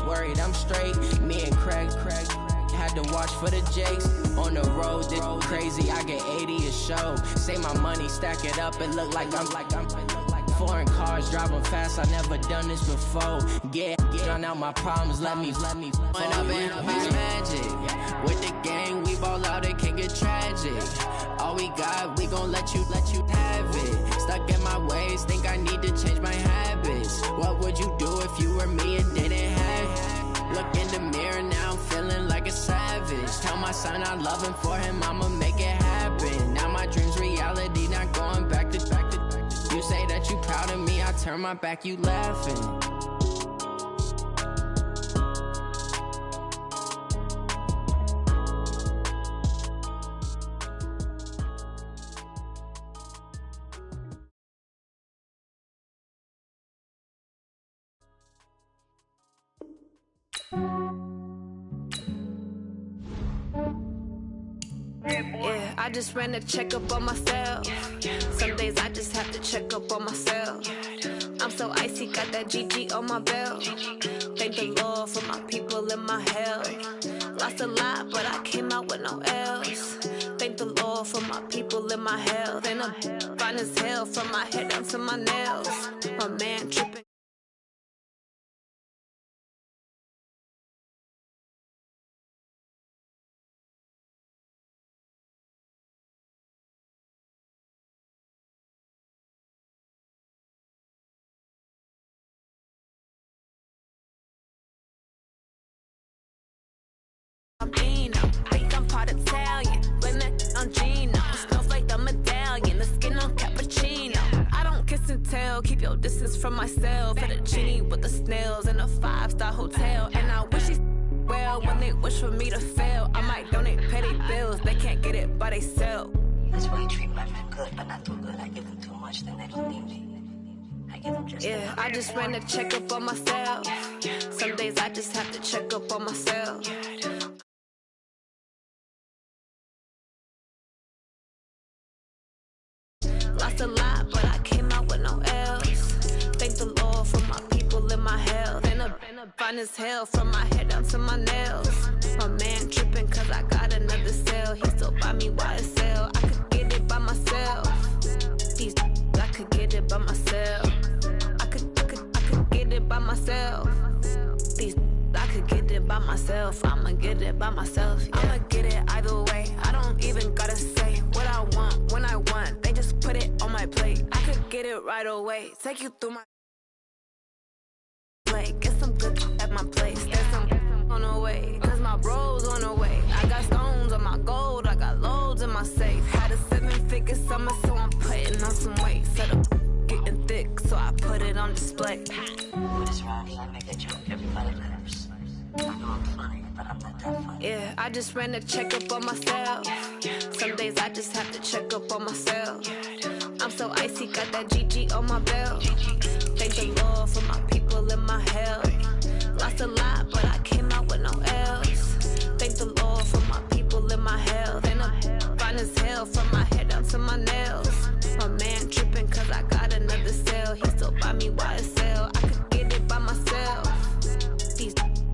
worried I'm straight. Me and Craig had to watch for the Jakes. On the road, this crazy, I get 80 a show. Say my money, stack it up, it look like I'm foreign cars, driving fast, I never done this before. Get on out my problems, let me When I've been magic. With the gang, we ball out, it can get tragic. All we got, we gon' let you have it. Stuck in my ways, think I need to change my habits. What would you do if you were me and didn't have it? Look in the mirror, now I'm feeling like a savage. Tell my son I love him, for him I'ma make it happen. Now my dream's reality, not going back to. You say that you proud of me, I turn my back, you laughing. Yeah, I just ran a checkup on myself. Some days I just have to check up on myself. I'm so icy, got that GG on my belt. Thank the Lord for my people and my health. Lost a lot, but I came out with no else. Thank the Lord for my people and my health. And I'm fine as hell from my head down to my nails. My man tripping. Think I'm part Italian, blame it on Gino. Smells like the medallion, the skin on cappuccino. I don't kiss and tell, keep your distance from myself. At a genie with the snails in a 5-star hotel. And I wish these well when they wish for me to fail. I might donate petty bills, they can't get it by themselves. That's why you treat my men good, but not too good. I give them too much, then they don't need me. I give them just yeah, I just ran a checkup on myself. Some days I just have to check up on myself. Lost a lot, but I came out with no else. Thank the Lord for my people and my health. And I'm fine as hell from my head down to my nails. My man tripping cause I got another cell. He still buy me YSL. I could get it by myself. I could get it by myself. I could get it by myself. I could get it by myself. I'ma get it by myself. Yeah. I'ma get it either way. I don't even gotta say what I want when I want. They just put it on my plate. I could get it right away. Take you through my plate. Get some good at my place. There's some on the way. Cause my bros on the way. I got stones on my gold. I got loads in my safe. Had a 7-figure summer, so I'm putting on some weight. Set up getting thick, so I put it on display. With this round here, I make a joke, everybody laughs. I know I'm funny, but I'm not that funny. Yeah, I just ran a checkup on myself. Some days I just have to check up on myself. I'm so icy, got that GG on my belt. Thank the Lord for my people and my health. Lost a lot, but I came out with no else. Thank the Lord for my people and my health. And I'm fine as hell from my head down to my nails. My man tripping cause I got another cell. He still buy me YSL. I could get it by myself.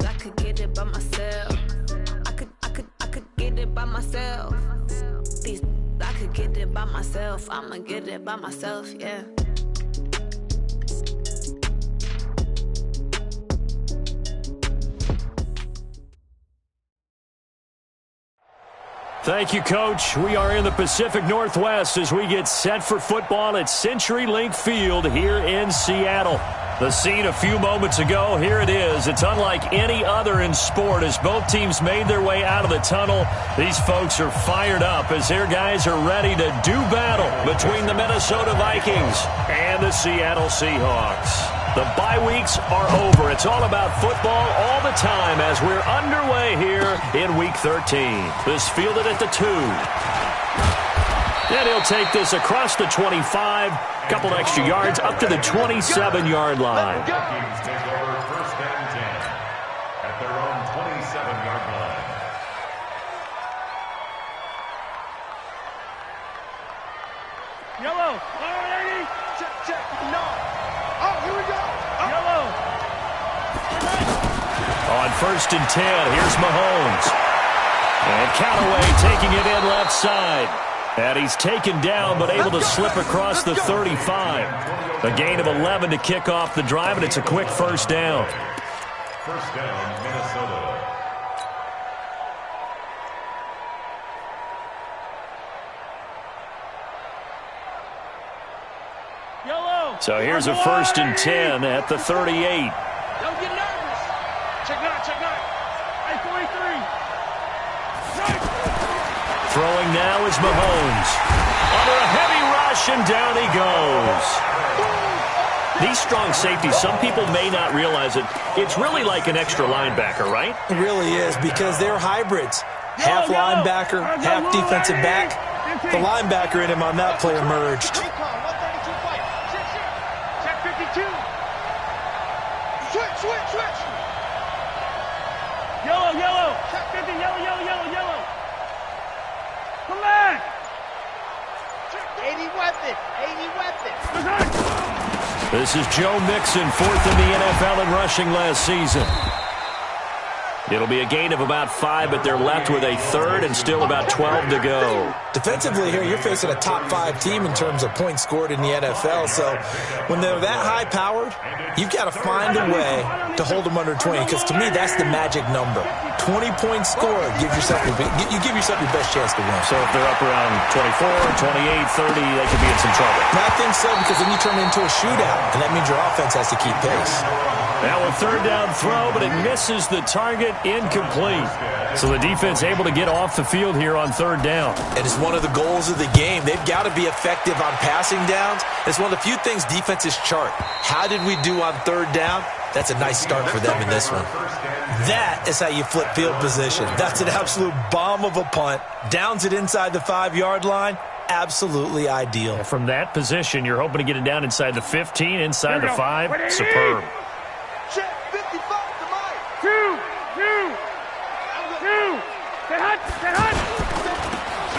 I could get it by myself. I could get it by myself. I could get it by myself. I'ma get it by myself, yeah. Thank you, Coach. We are in the Pacific Northwest as we get set for football at CenturyLink Field here in Seattle. The scene a few moments ago, here it is. It's unlike any other in sport as both teams made their way out of the tunnel. These folks are fired up as their guys are ready to do battle between the Minnesota Vikings and the Seattle Seahawks. The bye weeks are over. It's all about football all the time as we're underway here in Week 13. This fielded at the 2. And he'll take this across the 25, couple extra yards up to the 27-yard line. Vikings take over first and 10 at their own 27-yard line. Yellow. All right, Eddie. Check. No. Oh, here we go. Oh. Yellow. on 1st and 10. Here's Mahomes. And Callaway taking it in left side. And he's taken down but able to slip across the 35. A gain of 11 to kick off the drive, and it's a quick first down. First down, Minnesota. So here's a 1st and 10 at the 38. Don't get nervous. Check out, check out. Hey, 43. Throwing now is Mahomes. Under a heavy rush, and down he goes. These strong safeties, some people may not realize it. It's really like an extra linebacker, right? It really is, because they're hybrids. Half linebacker, half defensive back. The linebacker in him on that play emerged. Switch. Yellow. Check 50, yellow. Come back. 80 weapon. This is Joe Mixon, 4th in the NFL in rushing last season. It'll be a gain of about 5, but they're left with a 3rd and still about 12 to go. Defensively here, you're facing a top 5 team in terms of points scored in the NFL. So when they're that high-powered, you've got to find a way to hold them under 20, because to me, that's the magic number. 20 points scored, you give yourself your best chance to win. So if they're up around 24, 28, 30, they could be in some trouble. And I think so, because then you turn it into a shootout, and that means your offense has to keep pace. Now a 3rd down throw, but it misses the target, incomplete. So the defense able to get off the field here on 3rd down. And it's one of the goals of the game. They've got to be effective on passing downs. It's one of the few things defenses chart. How did we do on 3rd down? That's a nice start for them in this one. That is how you flip field position. That's an absolute bomb of a punt. Downs it inside the 5-yard line. Absolutely ideal. From that position, you're hoping to get it down inside the 15, inside the 5. Superb. Check 55 to Mike. Two. Stay hot.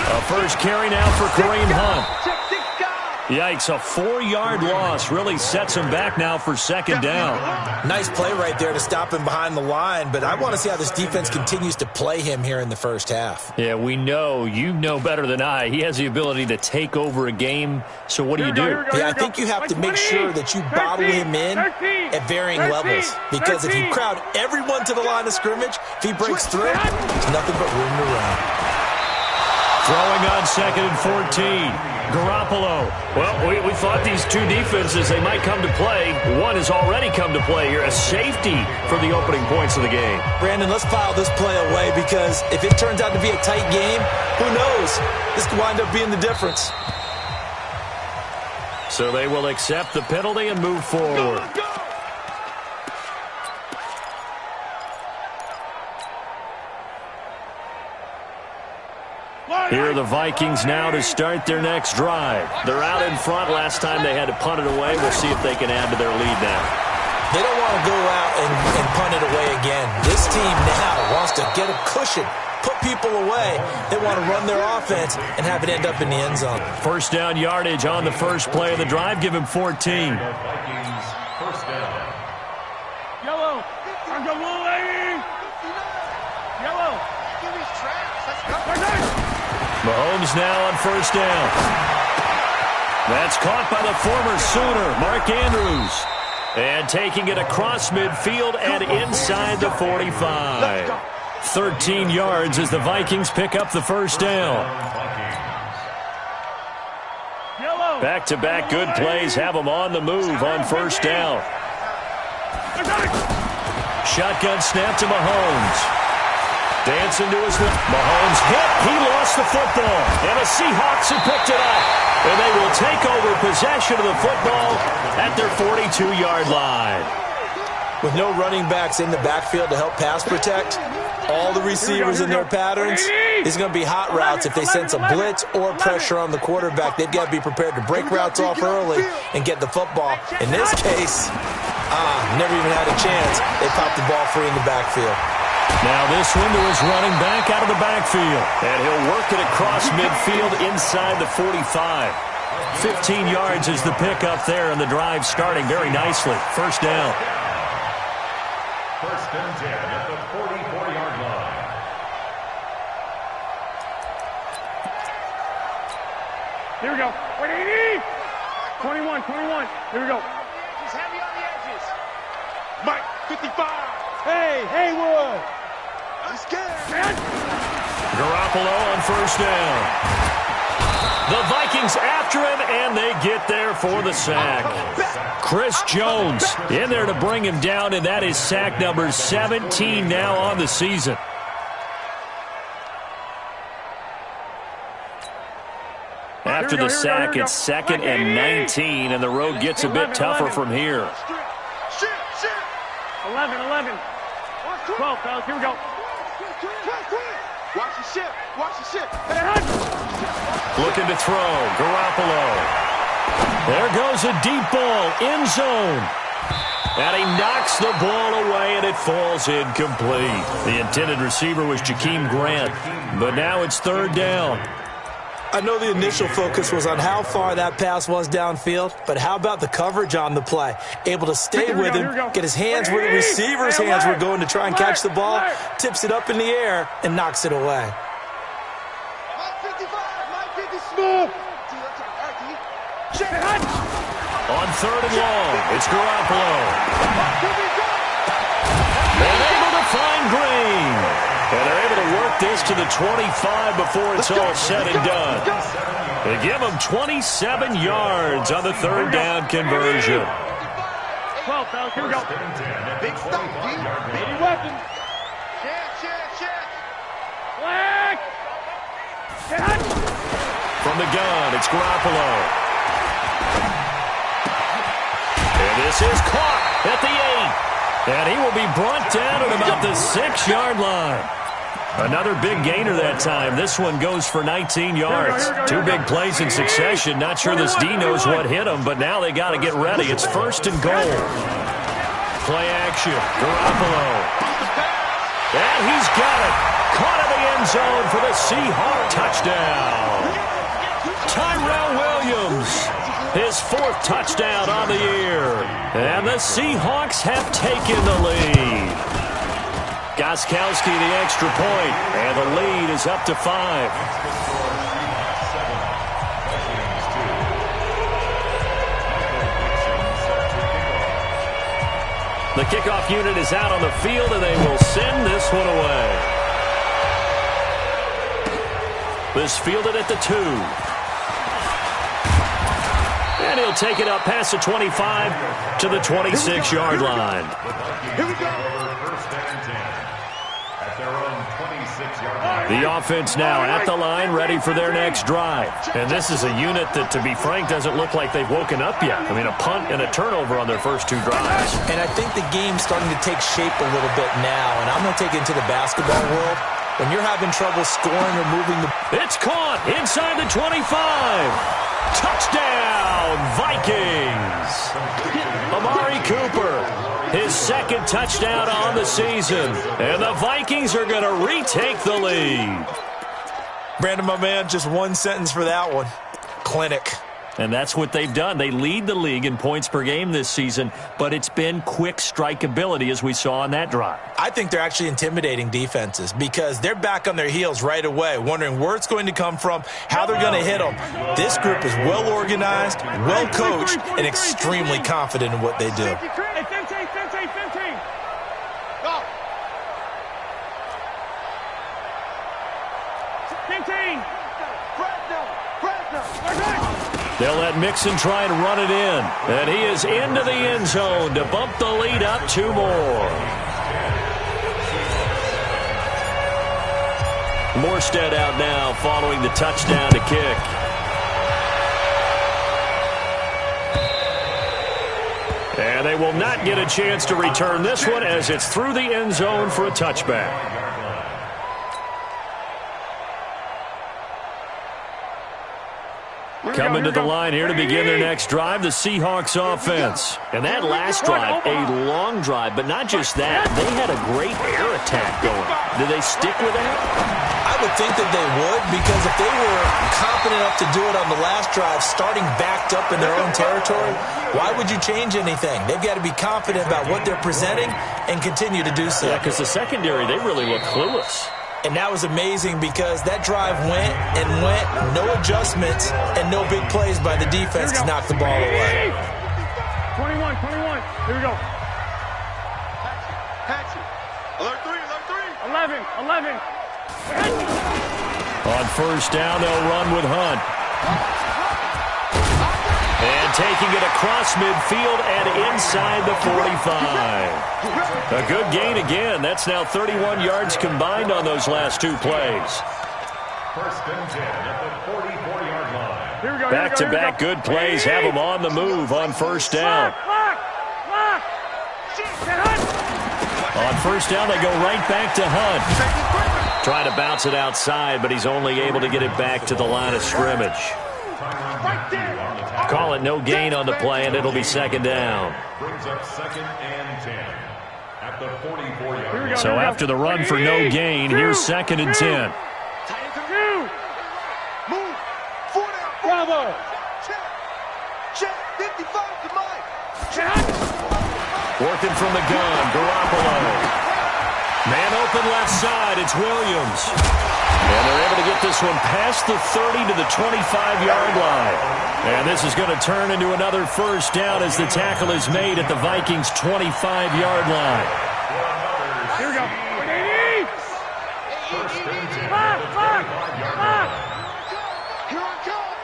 A first carry now for Kareem Hunt. Check 6 guys. Yikes, a 4-yard loss really sets him back now for 2nd down. Nice play right there to stop him behind the line, but I want to see how this defense continues to play him here in the first half. Yeah, we know. You know better than I. He has the ability to take over a game, so what do you do? Yeah, I think you have to make sure that you bottle him in at varying levels, because if you crowd everyone to the line of scrimmage, if he breaks through, there's nothing but room to run. Throwing on 2nd and 14. Garoppolo. Well, we thought these two defenses, they might come to play. One has already come to play here. A safety for the opening points of the game. Brandon, let's file this play away, because if it turns out to be a tight game, who knows? This could wind up being the difference. So they will accept the penalty and move forward. Here are the Vikings now to start their next drive. They're out in front. Last time they had to punt it away. We'll see if they can add to their lead now. They don't want to go out and punt it away again. This team now wants to get a cushion, put people away. They want to run their offense and have it end up in the end zone. First down yardage on the first play of the drive. Give him 14. Vikings first down. Yellow. Yellow. Give me traps. Let's go. Mahomes now on first down. That's caught by the former Sooner, Mark Andrews. And taking it across midfield and inside the 45. 13 yards as the Vikings pick up the first down. Back-to-back good plays have them on the move on first down. Shotgun snap to Mahomes. Dancing to his left. Mahomes hit. He lost the football. And the Seahawks have picked it up. And they will take over possession of the football at their 42-yard line. With no running backs in the backfield to help pass protect, all the receivers in their patterns, it's going to be hot routes if they sense a blitz or pressure on the quarterback. They've got to be prepared to break routes off early and get the football. In this case, never even had a chance. They popped the ball free in the backfield. Now this one to his running back out of the backfield. And he'll work it across midfield inside the 45. 15 yards is the pickup there, and the drive starting very nicely. First down. First and 10 at the 44-yard line. Here we go. 21. Here we go. He's heavy on the edges. Mike, 55. Hey, Haywood. I'm scared. Garoppolo on first down. The Vikings after him, and they get there for the sack. Chris Jones in there to bring him down, and that is sack number 17 now on the season. After the sack, it's 2nd and 19, and the road gets a bit tougher from here. 11. 12, fellas, here we go. Watch the ship. Looking to throw, Garoppolo. There goes a deep ball, end zone. And he knocks the ball away, and it falls incomplete. The intended receiver was Jakeem Grant, but now it's 3rd down. I know the initial focus was on how far that pass was downfield, but how about the coverage on the play? Able to stay with him, get his hands where the receiver's hands were going to try and catch the ball, tips it up in the air, and knocks it away. On 3rd and long, it's Garoppolo. And able to find Green. And they're able to work this to the 25 before it's all said and done. They give him 27 yards on the 3rd down conversion. 12, fellas, here we go. Big stop, big weapon. Check. Black. From the gun, it's Garoppolo. And this is caught at the 8. And he will be brought down at about the 6-yard line. Another big gainer that time. This one goes for 19 yards. 2 big plays in succession. Not sure this D knows what hit him, but now they got to get ready. It's 1st and goal. Play action. Garoppolo. And he's got it. Caught in the end zone for the Seahawk touchdown. Tyrell Williams. His 4th touchdown on the year. And the Seahawks have taken the lead. Gostkowski the extra point, and the lead is up to 5. The kickoff unit is out on the field, and they will send this one away. This fielded at the 2. And he'll take it up past the 25 to the 26-yard line. Here we go. The offense now at the line, ready for their next drive. And this is a unit that, to be frank, doesn't look like they've woken up yet. I mean, a punt and a turnover on their first 2 drives. And I think the game's starting to take shape a little bit now. And I'm going to take it into the basketball world. When you're having trouble scoring or moving the... It's caught inside the 25. Touchdown, Vikings. Amari Cooper. His 2nd touchdown on the season. And the Vikings are going to retake the lead. Brandon, my man, just one sentence for that one. Clinic. And that's what they've done. They lead the league in points per game this season, but it's been quick strikeability as we saw on that drive. I think they're actually intimidating defenses because they're back on their heels right away, wondering where it's going to come from, how they're going to hit them. This group is well organized, well coached, and extremely confident in what they do. 15. Go. 15. They'll let Mixon try and run it in. And he is into the end zone to bump the lead up 2 more. Morstead out now following the touchdown to kick. And they will not get a chance to return this one as it's through the end zone for a touchback. Coming to the line here to begin their next drive, the Seahawks offense. And that last drive, a long drive, but not just that. They had a great air attack going. Did they stick with that? I would think that they would, because if they were confident enough to do it on the last drive, starting backed up in their own territory, why would you change anything? They've got to be confident about what they're presenting and continue to do so. Yeah, because the secondary, they really look clueless. And that was amazing because that drive went and went, no adjustments, and no big plays by the defense to knock the ball away. 21. Here we go. Patchy. Alert 3. 11. On first down, they'll run with Hunt. And taking it across midfield and inside the 45. A good gain again. That's now 31 yards combined on those last two plays. First and 10 at the 44-yard line. Back-to-back good plays have them on the move on first down. On first down, they go right back to Hunt. Trying to bounce it outside, but he's only able to get it back to the line of scrimmage. Call it no gain on the play, and it'll be second down. Brings up second and 10 at the 44-yard line. So after the run for no gain, here's second and 10. Move. 4 down. Bravo. Check. 55 to Mike. Working from the gun, Garoppolo. Man open left side, it's Williams. And they're able to get this one past the 30 to the 25-yard line. And this is going to turn into another first down as the tackle is made at the Vikings' 25-yard line. Here we go. First and 10 at the 25-yard line. Here I come.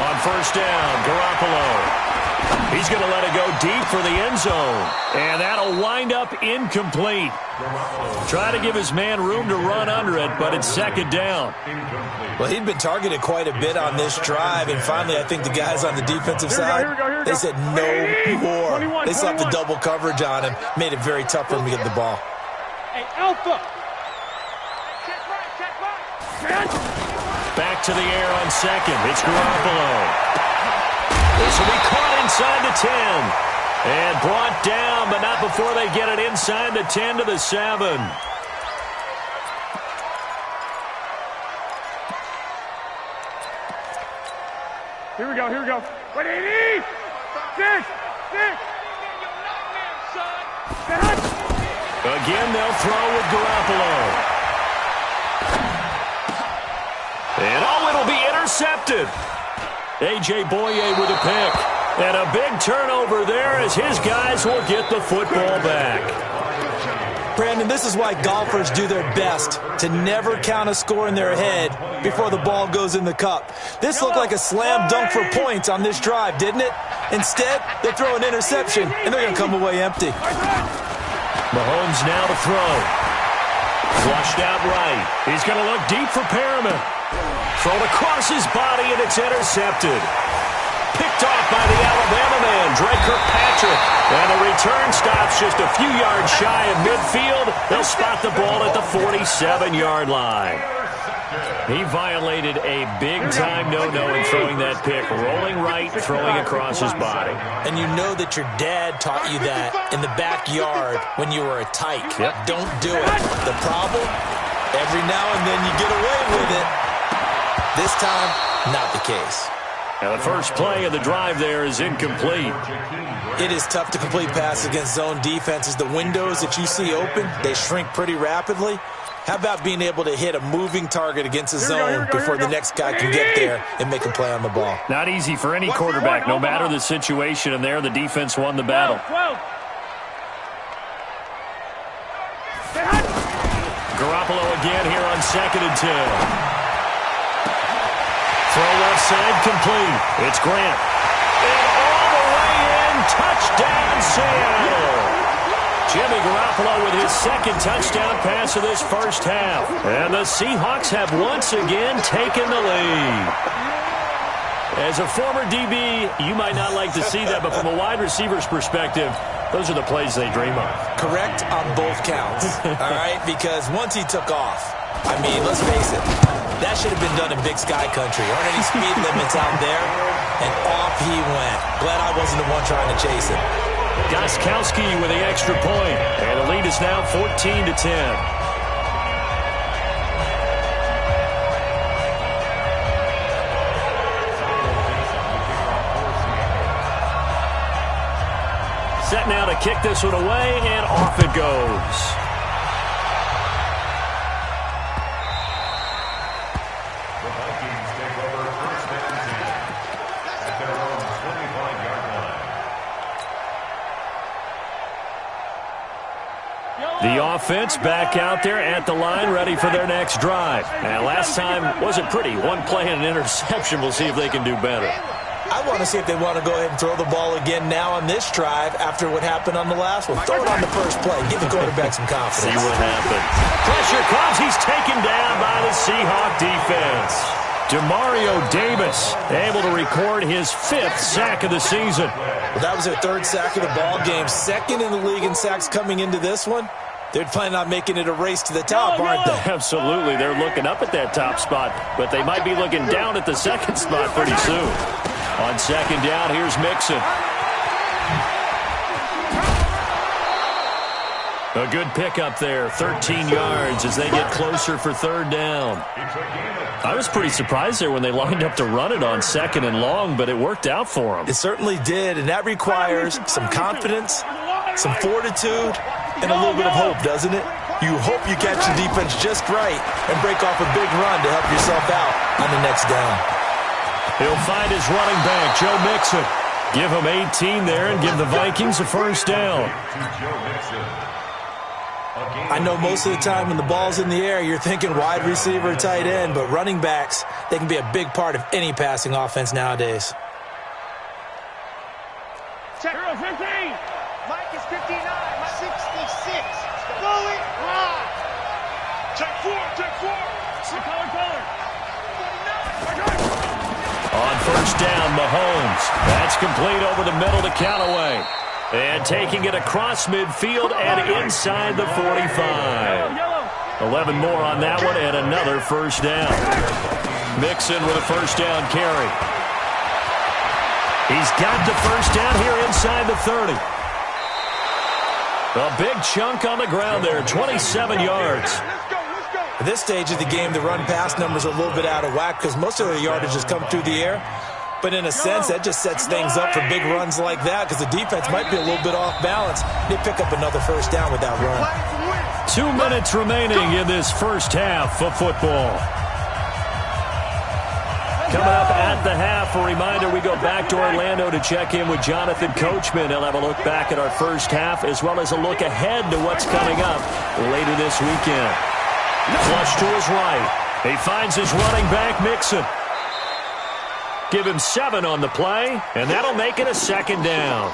On first down, Garoppolo. He's going to let it go deep for the end zone. And that'll wind up incomplete. Try to give his man room to run under it, but it's second down. Well, he'd been targeted quite a bit on this drive, and finally I think the guys on the defensive side, they said no more. They slapped the double coverage on him, made it very tough for him to get the ball. Hey, Alpha. Back to the air on second. It's Garoppolo. This will be caught inside the 10. And brought down, but not before they get it inside the 10 to the 7. Here we go. What 80? 6. Again, they'll throw with Garoppolo. And it'll be intercepted. A.J. Boye with a pick. And a big turnover there as his guys will get the football back. Brandon, this is why golfers do their best to never count a score in their head before the ball goes in the cup. This looked like a slam dunk for points on this drive, didn't it? Instead, they throw an interception, and they're going to come away empty. Mahomes now to throw. Flushed out right. He's going to look deep for Perriman. Thrown across his body, and it's intercepted. Picked off by the Alabama man, Drake Kirkpatrick. And the return stops just a few yards shy of midfield. They'll spot the ball at the 47-yard line. He violated a big-time no-no in throwing that pick. Rolling right, throwing across his body. And you know that your dad taught you that in the backyard when you were a tyke. Yep. Don't do it. The problem? Every now and then you get away with it. This time, not the case. And the first play of the drive there is incomplete. It is tough to complete passes against zone defenses. The windows that you see open, they shrink pretty rapidly. How about being able to hit a moving target against a zone before the next guy can get there and make a play on the ball? Not easy for any quarterback, no matter the situation, and there the defense won the battle. Garoppolo again here on second and 10. Throw left side complete. It's Grant. And all the way in, touchdown Seattle. Jimmy Garoppolo with his second touchdown pass of this first half. And the Seahawks have once again taken the lead. As a former DB, you might not like to see that, but from a wide receiver's perspective, those are the plays they dream of. Correct on both counts, all right? Because once he took off, I mean, let's face it, That should have been done in Big Sky Country. Aren't any speed limits out there? And off he went. Glad I wasn't the one trying to chase him. Gostkowski with the extra point. And the lead is now 14-10. Set now to kick this one away, and off it goes. The Vikings take over first and 10 at their own 25-yard line. The offense back out there at the line, ready for their next drive. And last time wasn't pretty. One play and an interception. We'll see if they can do better. I want to see if they want to go ahead and throw the ball again now on this drive after what happened on the last one. Throw it on the first play. Give the quarterback some confidence. See what happens. Pressure comes. He's taken down by the Seahawk defense. Demario Davis able to record his 5th sack of the season. Well, that was their 3rd sack of the ball game. 2nd in the league in sacks coming into this one. They're planning on making it a race to the top, aren't they? Absolutely. They're looking up at that top spot, but they might be looking down at the 2nd spot pretty soon. On 2nd down, here's Mixon. A good pickup there, 13 yards as they get closer for 3rd down. I was pretty surprised there when they lined up to run it on 2nd and long, but it worked out for them. It certainly did, and that requires some confidence, some fortitude, and a little bit of hope, doesn't it? You hope you catch the defense just right and break off a big run to help yourself out on the next down. He'll find his running back, Joe Mixon. Give him 18 there and give the Vikings a 1st down. I know most of the time when the ball's in the air, you're thinking wide receiver, tight end, but running backs, they can be a big part of any passing offense nowadays. Check 15. Mike is 59. Mike 66. Going live. Check 4. Color. On 1st down, Mahomes. That's complete over the middle to Callaway. And taking it across midfield and inside the 45. 11 more on that one and another 1st down. Mixon with a 1st down carry. He's got the 1st down here inside the 30. A big chunk on the ground there, 27 yards. At this stage of the game, the run-pass numbers are a little bit out of whack because most of the yardage has come through the air. But in a sense, that just sets things up for big runs like that because the defense might be a little bit off balance. They pick up another 1st down with that run. 2 minutes remaining in this 1st half of football. Coming up at the half, a reminder, we go back to Orlando to check in with Jonathan Coachman. He'll have a look back at our 1st half as well as a look ahead to what's coming up later this weekend. Flush to his right. He finds his running back, Mixon. Give him 7 on the play, and that'll make it a 2nd down.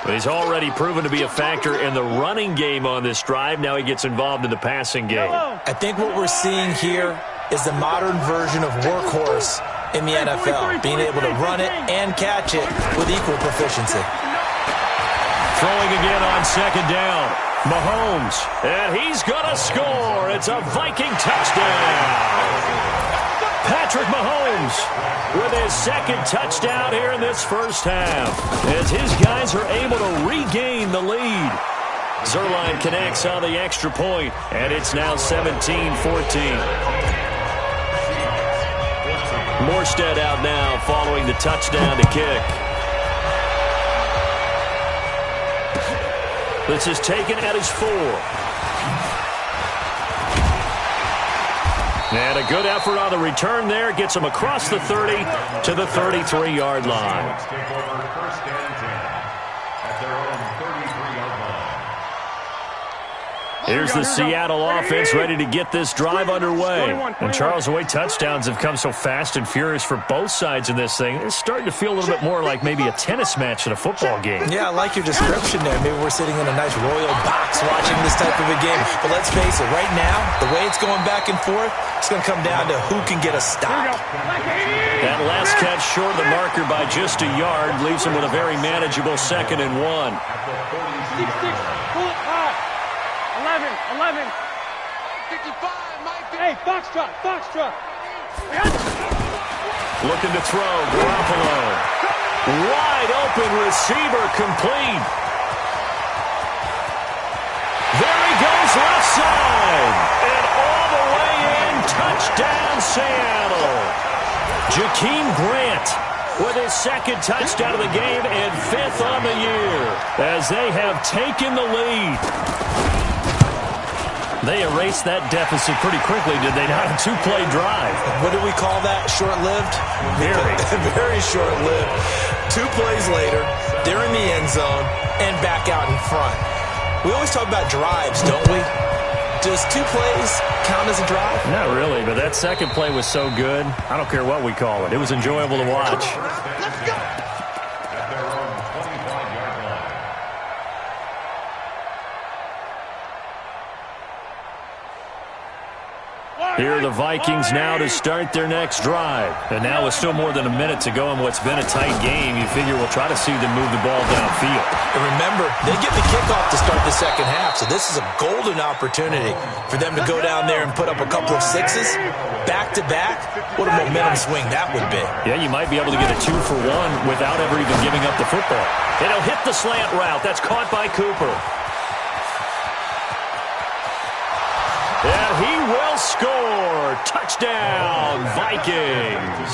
He's already proven to be a factor in the running game on this drive. Now he gets involved in the passing game. I think what we're seeing here is the modern version of workhorse in the NFL, being able to run it and catch it with equal proficiency. Throwing again on 2nd down. Mahomes, and he's going to score. It's a Viking touchdown. Patrick Mahomes with his 2nd touchdown here in this 1st half as his guys are able to regain the lead. Zerline connects on the extra point, and it's now 17-14. Morstead out now following the touchdown to kick. This is taken at his 4. And a good effort on the return there. Gets him across the 30 to the 33-yard line. Take over 1st and 10 at their own 33-yard line. Here's the Seattle offense ready to get this drive underway. And Charles, the way touchdowns have come so fast and furious for both sides in this thing, it's starting to feel a little bit more like maybe a tennis match in a football game. Yeah, I like your description there. Maybe we're sitting in a nice royal box watching this type of a game. But let's face it, right now, the way it's going back and forth, it's going to come down to who can get a stop. That last catch short of the marker by just a yard leaves him with a very manageable 2nd and 1. 11, 55, Mike Hey, foxtrot, foxtrot. Looking to throw, Garoppolo. Wide open receiver, complete. There he goes, left side. And all the way in, touchdown Seattle. Jakeem Grant with his second touchdown of the game and 5th on the year as they have taken the lead. They erased that deficit pretty quickly, did they not? A 2-play drive. What do we call that? Short-lived? Very. Very short-lived. 2 plays later, they're in the end zone and back out in front. We always talk about drives, don't we? Does 2 plays count as a drive? Not really, but that second play was so good. I don't care what we call it. It was enjoyable to watch. Let's go. At their own 25-yard line. Here are the Vikings now to start their next drive. And now with still more than a minute to go in what's been a tight game, you figure we'll try to see them move the ball downfield. And remember, they get the kickoff to start the second half, so this is a golden opportunity for them to go down there and put up a couple of 6s back-to-back. What a momentum swing that would be. Yeah, you might be able to get a 2-for-1 without ever even giving up the football. And he'll hit the slant route. That's caught by Cooper. And he will score. Touchdown, Vikings.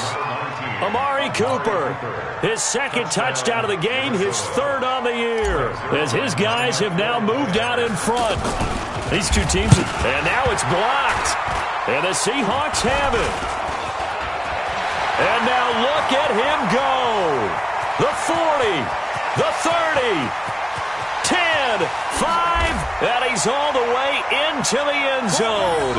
Amari Cooper, his second touchdown of the game, his 3rd on the year, as his guys have now moved out in front. These two teams, and now it's blocked. And the Seahawks have it. And now look at him go. The 40, the 30. 10, 5, and he's all the way into the end zone.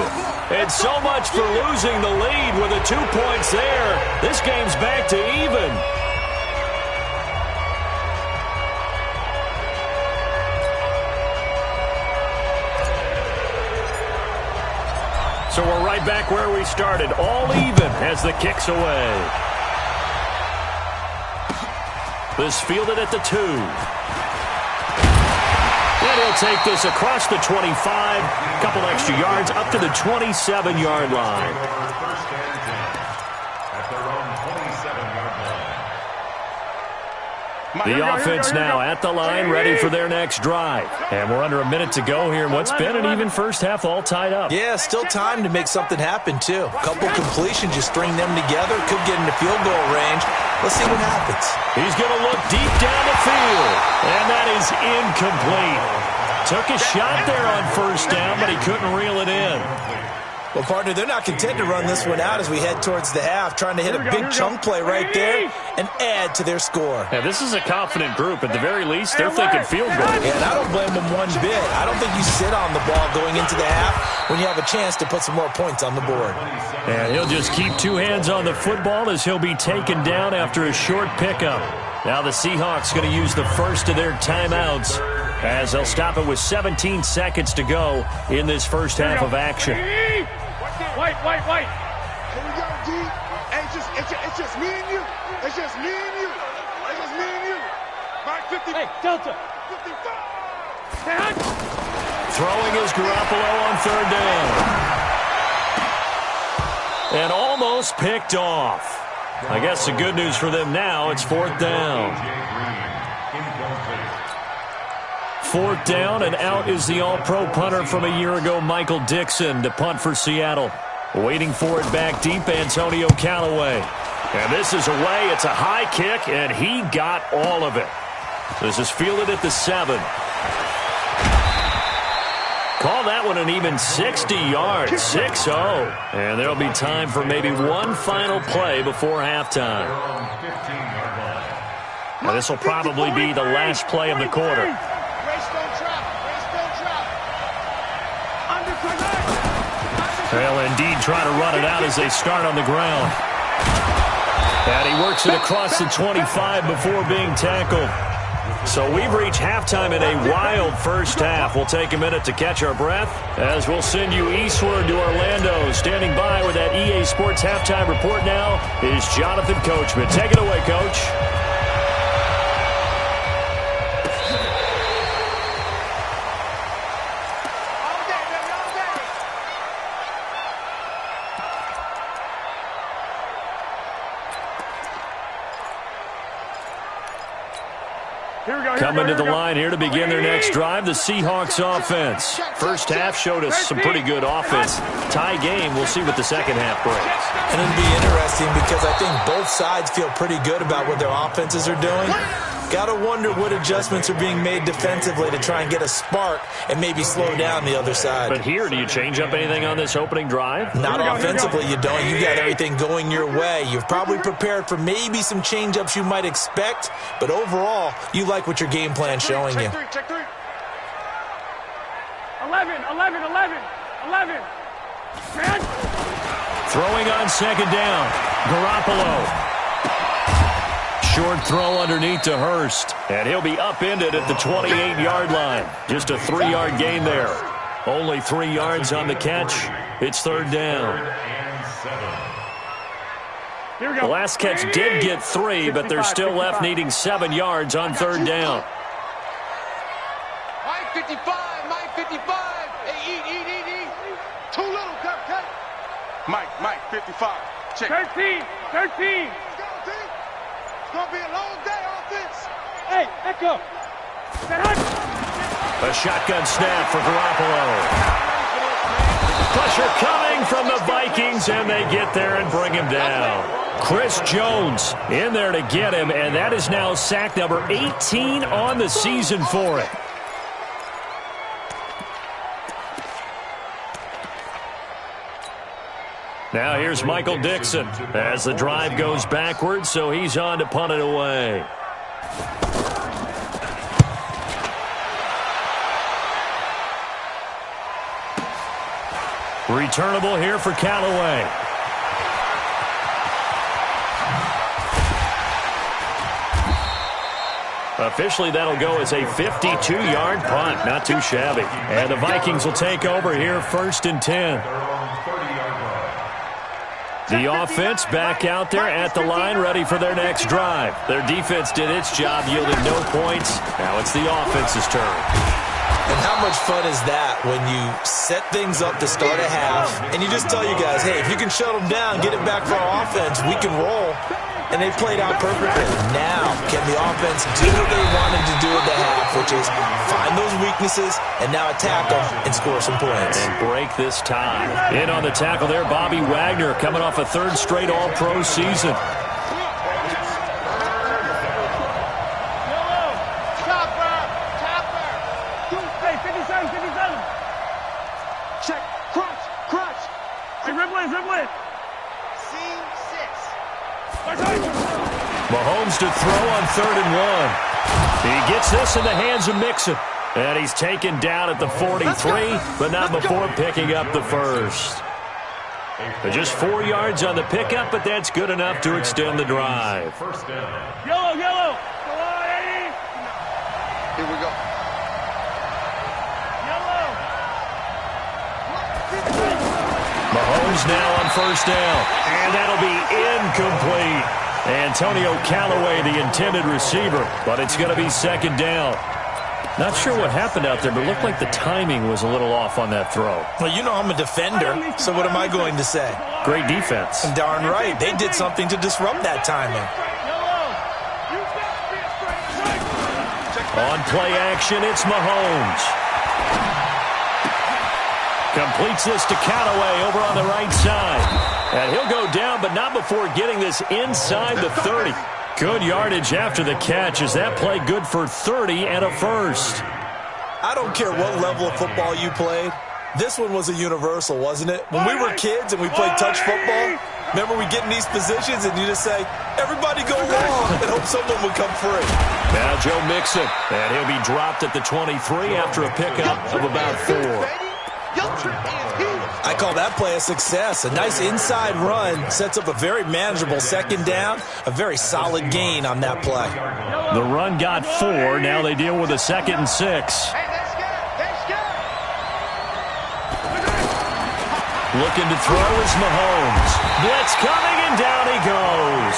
And so much for losing the lead with the 2 points there. This game's back to even. So we're right back where we started, all even as the kick's away. This fielded at the 2. And he'll take this across the 25, a couple extra yards, up to the 27-yard line. First and 10 at their own 27-yard line. The offense now at the line, ready for their next drive. And we're under a minute to go here in what's been an even first half, all tied up. Yeah, still time to make something happen, too. A couple completions, you string them together, could get into field goal range. Let's see what happens. He's going to look deep down the field, and that is incomplete. Took a shot there on first down, but he couldn't reel it in. Well, partner, they're not content to run this one out as we head towards the half, trying to hit a big chunk play right there and add to their score. Yeah, this is a confident group. At the very least, they're thinking field goal. Yeah, and I don't blame them one bit. I don't think you sit on the ball going into the half when you have a chance to put some more points on the board. And he'll just keep 2 hands on the football as he'll be taken down after a short pickup. Now the Seahawks going to use the first of their timeouts as they'll stop it with 17 seconds to go in this first half of action. White. Here we go, D. Hey, it's just me and you. It's just me and you. It's just me and you. Mark 50. Hey, Delta. 55. Throwing is Garoppolo on 3rd down. And almost picked off. I guess the good news for them now, it's 4th down. 4th down, and out is the all-pro punter from a year ago, Michael Dixon, to punt for Seattle. Waiting for it back deep, Antonio Callaway. And this is away. It's a high kick, and he got all of it. This is fielded at the 7. Call that one an even 60 yards, 6-0. And there'll be time for maybe one final play before halftime. Now, this will probably be the last play of the quarter. They'll indeed try to run it out as they start on the ground. And he works it across the 25 before being tackled. So we've reached halftime in a wild first half. We'll take a minute to catch our breath as we'll send you eastward to Orlando. Standing by with that EA Sports halftime report now is Jonathan Coachman. Take it away, Coach. Coming to the line here to begin their next drive, the Seahawks offense. First half showed us some pretty good offense. Tie game, we'll see what the second half brings. And it'll be interesting because I think both sides feel pretty good about what their offenses are doing. Got to wonder what adjustments are being made defensively to try and get a spark and maybe slow down the other side. But here, do you change up anything on this opening drive? Not offensively, you don't. You got everything going your way. You've probably prepared for maybe some change-ups you might expect, but overall, you like what your game plan's showing you. Check three. 11. Throwing on second down, Garoppolo. Short throw underneath to Hurst, and he'll be upended at the 28-yard line. Just a 3-yard gain there. Only 3 yards on the catch. It's third down. The last catch did get 3, but they're still left needing 7 yards on third down. Mike 55. Hey, eat. Too little, cut. Mike 55. Check. 13. Let's go, team. It's going to be a long day offense. Hey, echo. A shotgun snap for Garoppolo. Pressure coming from the Vikings, and they get there and bring him down. Chris Jones in there to get him, and that is now sack number 18 on the season for it. Now here's Michael Dixon as the drive goes backwards, so he's on to punt it away. Returnable here for Callaway. Officially, that'll go as a 52-yard punt. Not too shabby. And the Vikings will take over here, 1st and 10. The offense back out there at the line, ready for their next drive. Their defense did its job, yielding no points. Now it's the offense's turn. And how much fun is that when you set things up to start a half, and you just tell you guys, hey, if you can shut them down, get it back for our offense, we can roll. And they played out perfectly. Now, can the offense do what they wanted to do at the half, which is find those weaknesses and now attack them and score some points. And break this tie. In on the tackle there, Bobby Wagner, coming off a 3rd straight All-Pro season. Hey, 57. Check. Crunch. Hey, Riblin. Seam 6. Mahomes to throw on 3rd and 1. He gets this in the hands of Mixon. And he's taken down at the 43, but not before picking up the first. Just 4 yards on the pickup, but that's good enough to extend the drive. Yellow. Here we go. Mahomes now on 1st down, and that'll be incomplete. Antonio Callaway, the intended receiver, but it's going to be 2nd down. Not sure what happened out there, but it looked like the timing was a little off on that throw. Well, you know I'm a defender, so what am I going to say? Great defense. Darn right. They did something to disrupt that timing. On play action, it's Mahomes. Completes this to Callaway over on the right side. And he'll go down, but not before getting this inside the 30. Good yardage after the catch. Is that play good for 30 and a first? I don't care what level of football you played. This one was a universal, wasn't it? When we were kids and we played touch football, remember we get in these positions and you just say, everybody go long, and hope someone would come free. Now Joe Mixon, and he'll be dropped at the 23 after a pickup of about 4. I call that play a success. A nice inside run sets up a very manageable 2nd down, a very solid gain on that play. The run got 4. Now they deal with a 2nd and 6. Looking to throw is Mahomes. Blitz coming, and down he goes.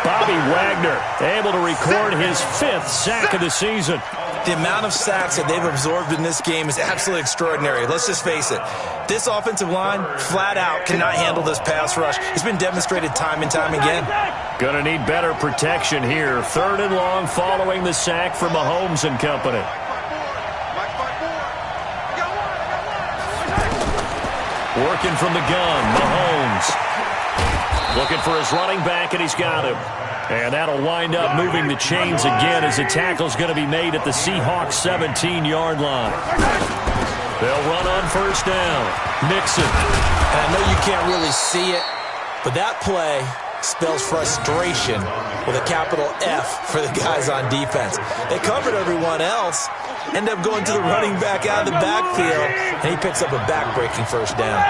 Bobby Wagner able to record his 5th sack of the season. The amount of sacks that they've absorbed in this game is absolutely extraordinary. Let's just face it. This offensive line, flat out, cannot handle this pass rush. It's been demonstrated time and time again. Gonna need better protection here. 3rd and long following the sack from Mahomes and company. Working from the gun, Mahomes. Looking for his running back, and he's got him. And that'll wind up moving the chains again as the tackle's going to be made at the Seahawks 17-yard line. They'll run on 1st down. Mixon. And I know you can't really see it, but that play spells frustration with a capital F for the guys on defense. They covered everyone else, end up going to the running back out of the backfield, and he picks up a back-breaking 1st down.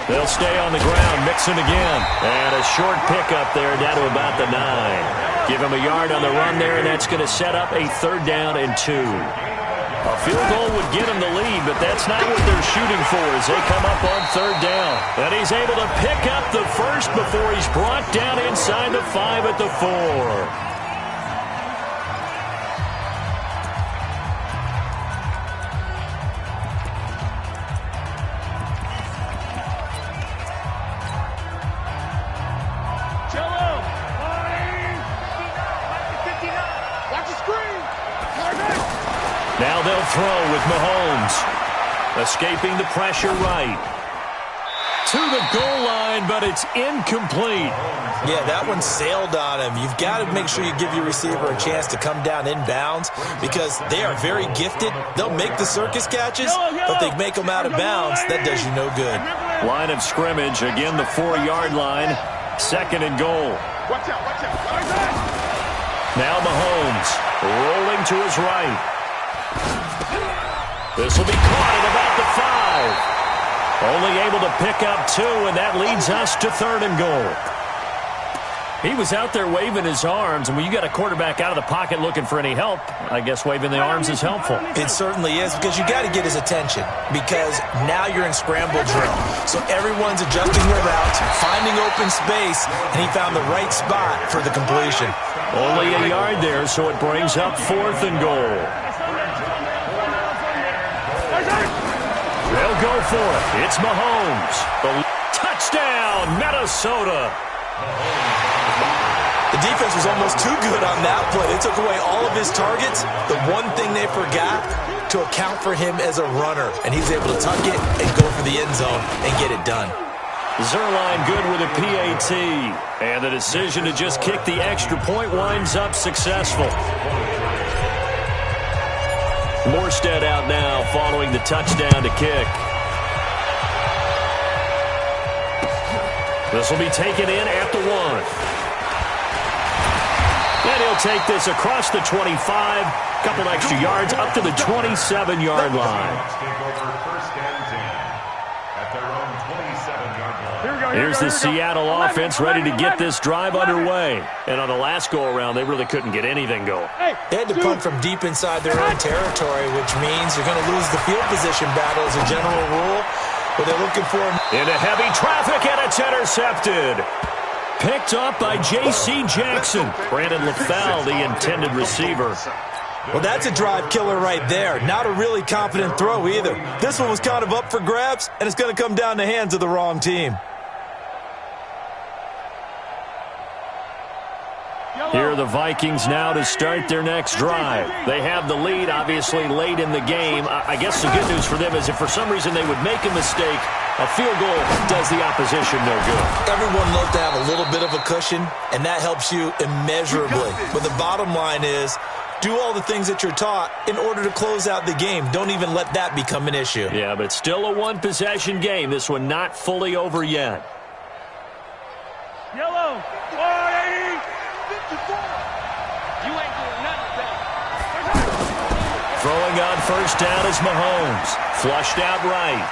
They'll stay on the ground, Mixon again. And a short pickup there down to about the 9. Give him a yard on the run there, and that's going to set up a 3rd down and 2. A field goal would get him the lead, but that's not what they're shooting for as they come up on 3rd down. And he's able to pick up the first before he's brought down inside the 5 at the 4. Now they'll throw with Mahomes. Escaping the pressure right. To the goal line, but it's incomplete. Yeah, that one sailed on him. You've got to make sure you give your receiver a chance to come down inbounds because they are very gifted. They'll make the circus catches, but they make them out of bounds. That does you no good. Line of scrimmage, again the 4-yard line. 2nd and goal. Watch out, watch out. Now Mahomes rolling to his right. This will be caught at about the 5. Only able to pick up 2, and that leads us to 3rd and goal. He was out there waving his arms, and when you got a quarterback out of the pocket looking for any help, I guess waving the arms is helpful. It certainly is because you got to get his attention because now you're in scramble drill. So everyone's adjusting their routes, finding open space, and he found the right spot for the completion. Only a yard there, so it brings up 4th and goal. They'll go for it. It's Mahomes. Touchdown, Minnesota. The defense was almost too good on that play. They took away all of his targets. The one thing they forgot to account for him as a runner, and he's able to tuck it and go for the end zone and get it done. Zerline good with a PAT. And the decision to just kick the extra point winds up successful. Morstead out now following the touchdown to kick. This will be taken in at the 1. And he'll take this across the 25. Couple extra yards up to the 27-yard line. Here's the Seattle offense ready to get this drive underway. And on the last go-around, they really couldn't get anything going. They had to punt from deep inside their own territory, which means you're going to lose the field position battle as a general rule. But they're looking for him. Into heavy traffic, and it's intercepted. Picked up by J.C. Jackson. Brandon LaFell, the intended receiver. Well, that's a drive killer right there. Not a really confident throw either. This one was kind of up for grabs, and it's going to come down the hands of the wrong team. Here are the Vikings now to start their next drive. They have the lead, obviously, late in the game. I guess the good news for them is if for some reason they would make a mistake, a field goal does the opposition no good. Everyone loves to have a little bit of a cushion, and that helps you immeasurably. But the bottom line is, do all the things that you're taught in order to close out the game. Don't even let that become an issue. Yeah, but still a one-possession game. This one not fully over yet. Yellow. 480. You ain't doing nothing. Throwing on 1st down is Mahomes. Flushed out right.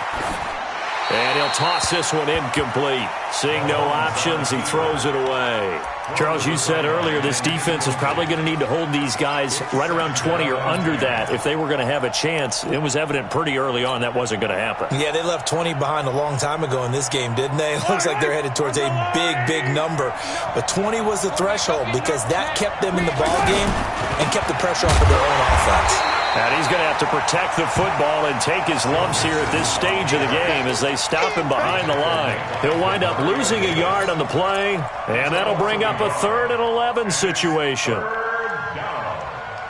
And he'll toss this one incomplete. Seeing no options, he throws it away. Charles, you said earlier this defense is probably going to need to hold these guys right around 20 or under that if they were going to have a chance. It was evident pretty early on that wasn't going to happen. Yeah, they left 20 behind a long time ago in this game, didn't they? It looks like they're headed towards a big, big number. But 20 was the threshold because that kept them in the ball game and kept the pressure off of their own offense. And he's going to have to protect the football and take his lumps here at this stage of the game as they stop him behind the line. He'll wind up losing a yard on the play, and that'll bring up a 3rd and 11 situation.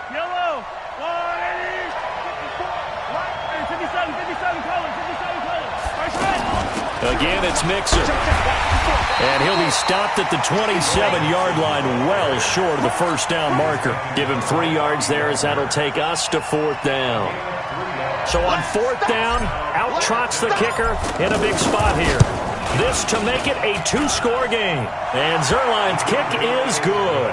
Yellow, 180, 57 colors. Again, it's Mixon. And he'll be stopped at the 27-yard line, well short of the first down marker. Give him 3 yards there as that'll take us to 4th down. So on 4th down, out trots the kicker in a big spot here. This to make it a 2-score game. And Zerline's kick is good.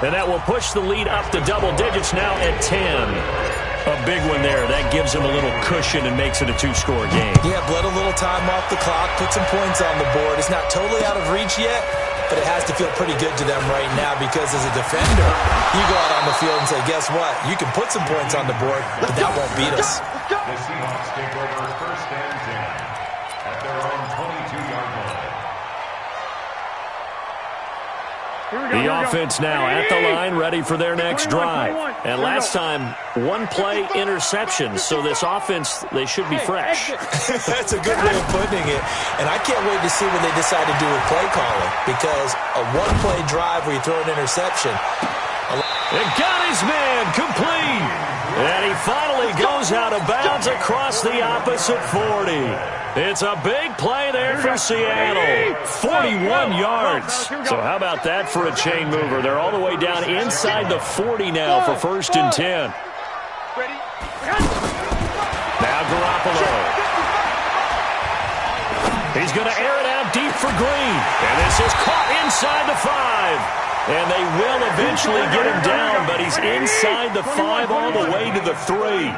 And that will push the lead up to double digits now at 10. A big one there. That gives him a little cushion and makes it a 2-score game. Yeah, bled a little time off the clock, put some points on the board. It's not totally out of reach yet, but it has to feel pretty good to them right now because as a defender, you go out on the field and say, guess what? You can put some points on the board, but that won't beat us. The Seahawks take over 1st and 10 at their own 22-yard line. The offense now at the line, ready for their next drive. And last time, 1-play interception. So this offense, they should be fresh. That's a good way of putting it. And I can't wait to see what they decide to do with play calling because a 1-play drive where you throw an interception. It got his man complete. And he finally goes out of bounds across the opposite 40. It's a big play there for Seattle. 41 yards. So how about that for a chain mover? They're all the way down inside the 40 now for 1st and 10. Now Garoppolo. He's going to air it out deep for Green. And this is caught inside the 5. And they will eventually get him down, but he's inside the 5 all the way to the 3.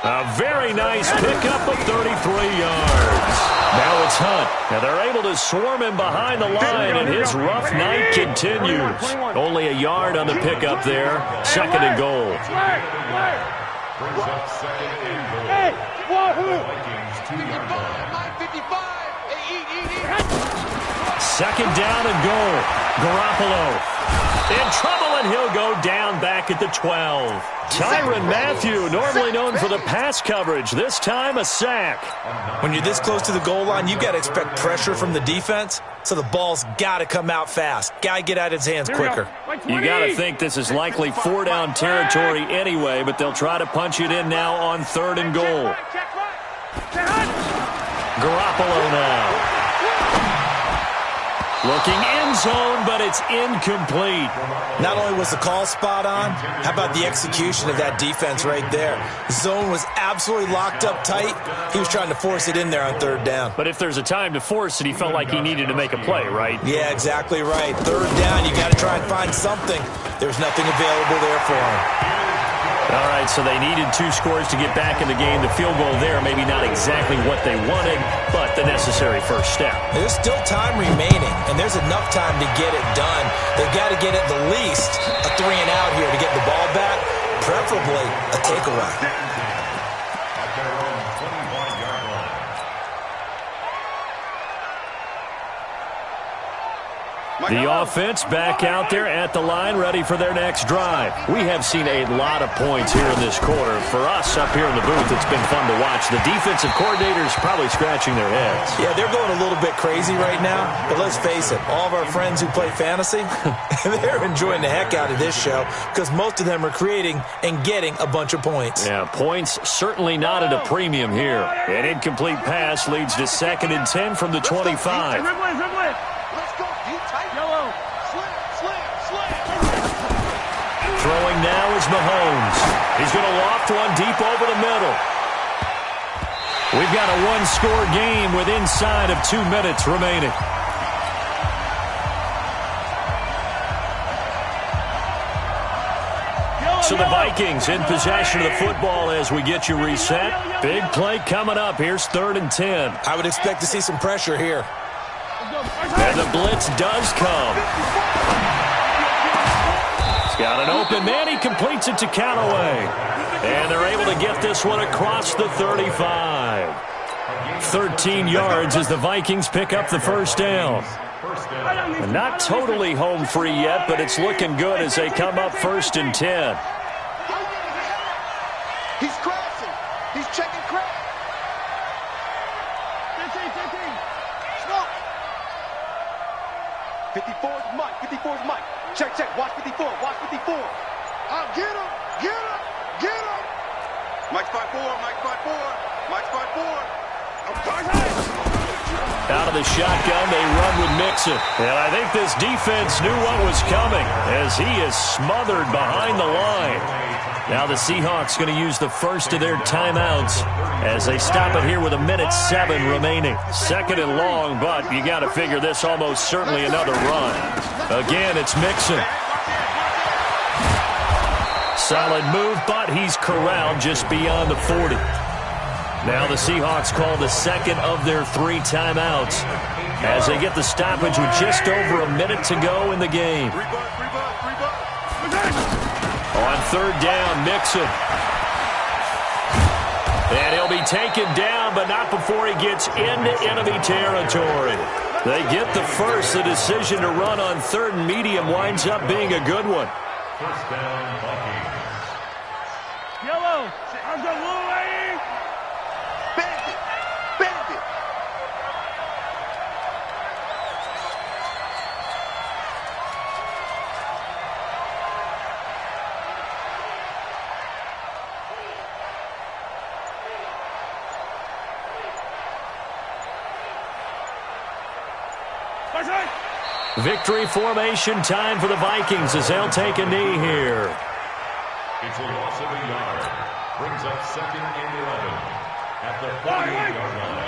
A very nice pickup of 33 yards. Now it's Hunt. And they're able to swarm him behind the line, and his rough night continues. Only a yard on the pickup there. 2nd and goal. Brings up 2nd and goal. Vikings 2-yard line. 2nd down and goal. Garoppolo in trouble, and he'll go down back at the 12. Tyrann Mathieu, normally known for the pass coverage, this time a sack. When you're this close to the goal line, you've got to expect pressure from the defense, so the ball's got to come out fast. Got to get out of his hands quicker. You got to think this is likely 4-down territory anyway, but they'll try to punch it in now on 3rd and goal. Garoppolo now. Looking end zone, but it's incomplete. Not only was the call spot on, how about the execution of that defense right there? Zone was absolutely locked up tight. He was trying to force it in there on 3rd down. But if there's a time to force it, he felt like he needed to make a play, right? Yeah, exactly right. 3rd down, you got to try and find something. There's nothing available there for him. All right, so they needed 2 scores to get back in the game. The field goal there, maybe not exactly what they wanted, but the necessary first step. There's still time remaining, and there's enough time to get it done. They've got to get at the least a 3 and out here to get the ball back, preferably a takeaway. At their own 21-yard line. The offense back out there at the line, ready for their next drive. We have seen a lot of points here in this quarter. For us up here in the booth, it's been fun to watch. The defensive coordinators probably scratching their heads. Yeah, they're going a little bit crazy right now, but let's face it, all of our friends who play fantasy, they're enjoying the heck out of this show because most of them are creating and getting a bunch of points. Yeah, points certainly not at a premium here. An incomplete pass leads to 2nd and 10 from the 25. Throwing now is Mahomes. He's going to loft one deep over the middle. We've got a 1-score game with inside of 2 minutes remaining. So the Vikings in possession of the football as we get you reset. Big play coming up. Here's 3rd and 10. I would expect to see some pressure here. And the blitz does come. He's got an open man. He completes it to Callaway. And they're able to get this one across the 35. 13 yards as the Vikings pick up the first down. And not totally home free yet, but it's looking good as they come up 1st and 10. He's crashing. He's checking crash. 15. Smoke. 54's Mike. 54's Mike. Check. Watch 54. Watch 54. Get him. Get him. Get him. Mike's 5'4". Mike's 5'4". Mike's 5'4". Out of the shotgun, they run with Mixon. And I think this defense knew what was coming as he is smothered behind the line. Now the Seahawks going to use the first of their timeouts as they stop it here with 1:07 remaining. 2nd and long, but you got to figure this almost certainly another run. Again, it's Mixon. Solid move, but he's corralled just beyond the 40. Now the Seahawks call the 2nd of their 3 timeouts as they get the stoppage with just over a minute to go in the game. On 3rd down, Mixon. And he'll be taken down, but not before he gets into enemy territory. They get the first. The decision to run on 3rd and medium winds up being a good one. First down, Vikings. Yellow. I'm the blue lady. Bandit. Bandit. Victory formation time for the Vikings as they'll take a knee here. It's a loss of a yard. Brings up 2nd and 11 at the 48-yard line.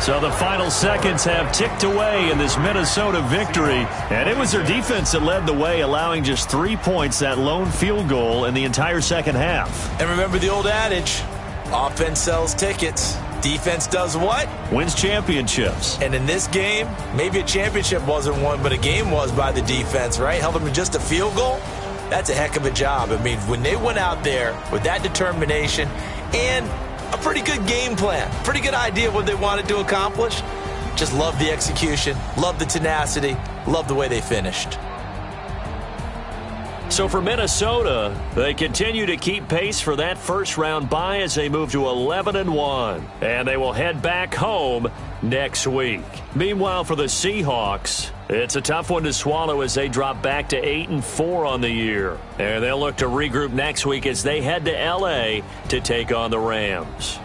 So the final seconds have ticked away in this Minnesota victory. And it was their defense that led the way, allowing just 3 points, that lone field goal in the entire second half. And remember the old adage, offense sells tickets. Defense does what? Wins championships. And in this game, maybe a championship wasn't won, but a game was by the defense, right? Held them to just a field goal. That's a heck of a job. I mean, when they went out there with that determination and a pretty good game plan, pretty good idea of what they wanted to accomplish, just love the execution, love the tenacity, love the way they finished. So for Minnesota, they continue to keep pace for that first-round bye as they move to 11-1. And they will head back home next week. Meanwhile, for the Seahawks, it's a tough one to swallow as they drop back to 8-4 on the year. And they'll look to regroup next week as they head to L.A. to take on the Rams.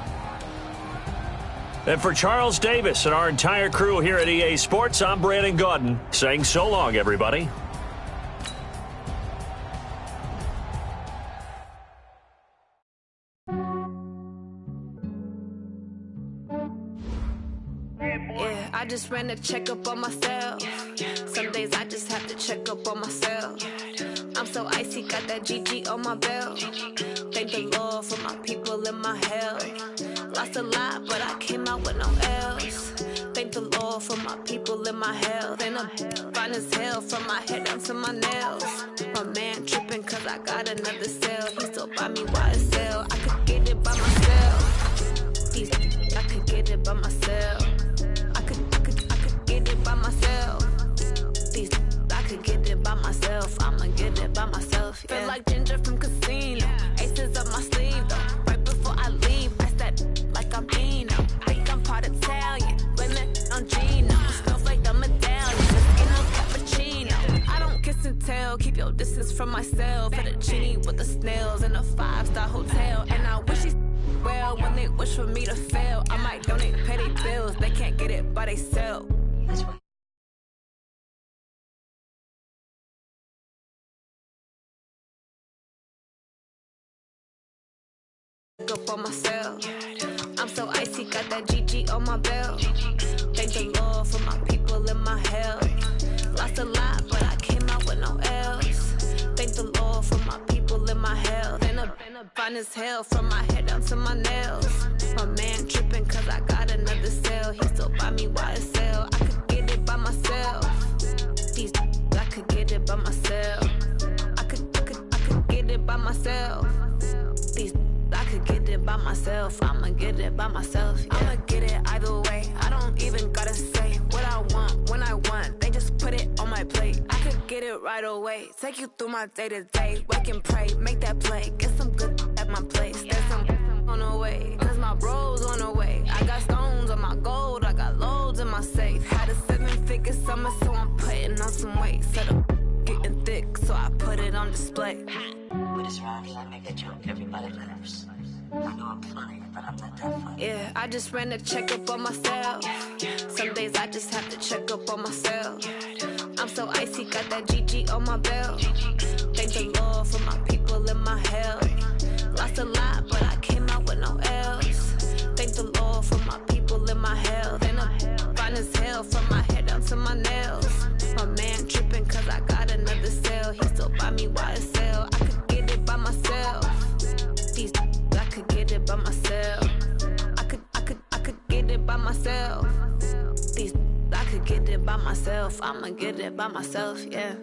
And for Charles Davis and our entire crew here at EA Sports, I'm Brandon Gaudin saying so long, everybody. I just ran a checkup on myself. Some days I just have to check up on myself. I'm so icy, got that GG on my belt. Thank the Lord for my people in my health. Lost a lot, but I came out with no L's. Thank the Lord for my people in my health. And I'm fine as hell from my head down to my nails. My man tripping cause I got another cell. He still buy me YSL. I could get it by myself. I could get it by myself. I could get it by myself. I could get it by myself. I'ma get it by myself. Yeah. Feel like Ginger from Casino. Aces up my sleeve though. Right before I leave, I step like I'm Dino. Think I'm part Italian. Blame on Gino. Smells like the medallion. This ain't no cappuccino. I don't kiss and tell. Keep your distance from myself. At a genie with the snails in a 5-star hotel. And I wish he's well when they wish for me to fail. I might donate petty bills. They can't get it by themselves. Up on myself. I'm so icy, got that GG on my belt. Thank the Lord for my people in my health. Lost a lot, but I came out with no L's. Thank the Lord for my people in my health. Been a fine as hell from my head down to my nails. My man tripping cause I got another cell. He still buy me YSL. I could get it by myself. These I could get it by myself. I could get it by myself. These I could get it by myself. I'ma get it by myself. Yeah. I'ma get it either way. I don't even gotta say what I want when I want. They just put it on my plate. I could get it right away. Take you through my day to day. Wake and pray, make that play. Get some good at my place. There's some on the way. Cause my bros on the way. I got stones on my gold. I got loads in my safe. Had a 7-figure summer, so I'm putting on some weight. Set up getting thick, so I put it on display. With this round here, I make a joke everybody laughs. I know I'm funny, but I'm not that funny. Yeah, I just ran a checkup on myself. Some days I just have to check up on myself. I'm so icy, got that GG on my belt. Thank the Lord for my people in my health. Lost a lot, but I came out with no L's. Thank the Lord for my people in my health. And I'm fine as hell from my head down to my nails. My man tripping cause I got another cell. He still buy me YSL. I could get it by myself. These I could get it by myself. I could get it by myself. These I could get it by myself. I'ma get it by myself, yeah.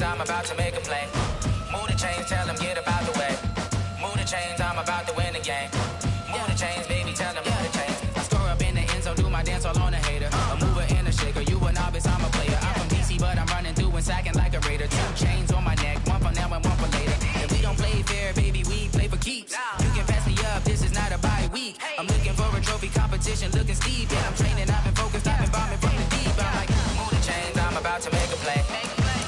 I'm about to make a play. Move the chains, tell them get up out the way. Move the chains, I'm about to win the game. Move the chains, baby, tell them move the chains. I score up in the end zone, do my dance all on a hater. A mover and a shaker, you a novice, I'm a player. I'm from DC, but I'm running through and sacking like a raider. 2 chains on my neck, one for now and one for later. If we don't play fair, baby, we play for keeps. You can pass me up, this is not a bye week. I'm looking for a trophy competition, looking steep. And I'm training, I've been focused, I've been bombing from the deep. I'm like, move the chains, I'm about to make a play.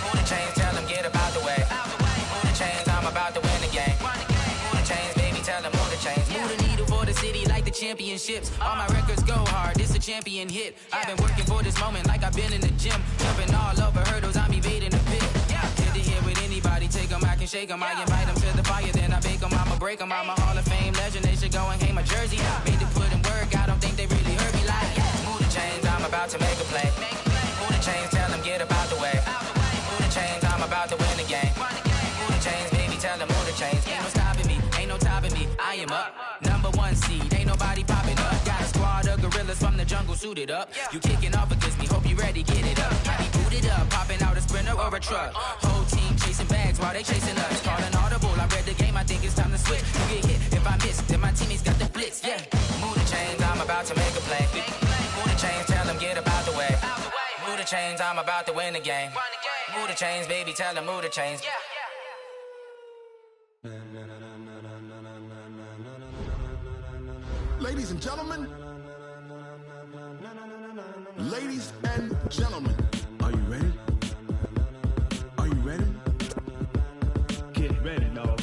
Move the chains, tell them get up out the way. Move the chains, I'm about to win the game. Move the chains, baby, tell them move the chains. Move the needle for the city like the championships. All my records go hard, this a champion hit. I've been working for this moment like I've been in the gym. Jumping all over hurdles, I'm evading the pit. Hit the hit with anybody, take them, I can shake them. I invite them to the fire, then I bake them, I'ma break them. I'm a Hall of Fame legend, they should go and hang my jersey. Made to put in work, I don't think they really heard me like. Move the chains, I'm about to make a play. Move the chains, tell them get up out the way. Move the chains, I'm about to win the game. Move the chains, baby, tell them move the chains. Ain't no stopping me, ain't no topping me, I am up. #1 seed, ain't nobody popping up. Got a squad of gorillas from the jungle suited up. You kicking off against me, hope you ready, get it up. I be booted up, popping out a Sprinter or a truck. Whole team chasing bags while they chasing us. Calling audible, I read the game, I think it's time to switch. You get hit, if I miss, then my teammates got the blitz, yeah. Move the chains, I'm about to make a play. Move the chains, tell them get up out the way. Move the chains, I'm about to win the game. Move the chains, baby, tell them move the chains. Ladies and gentlemen, ladies and gentlemen, are you ready? Are you ready? Get ready, dog.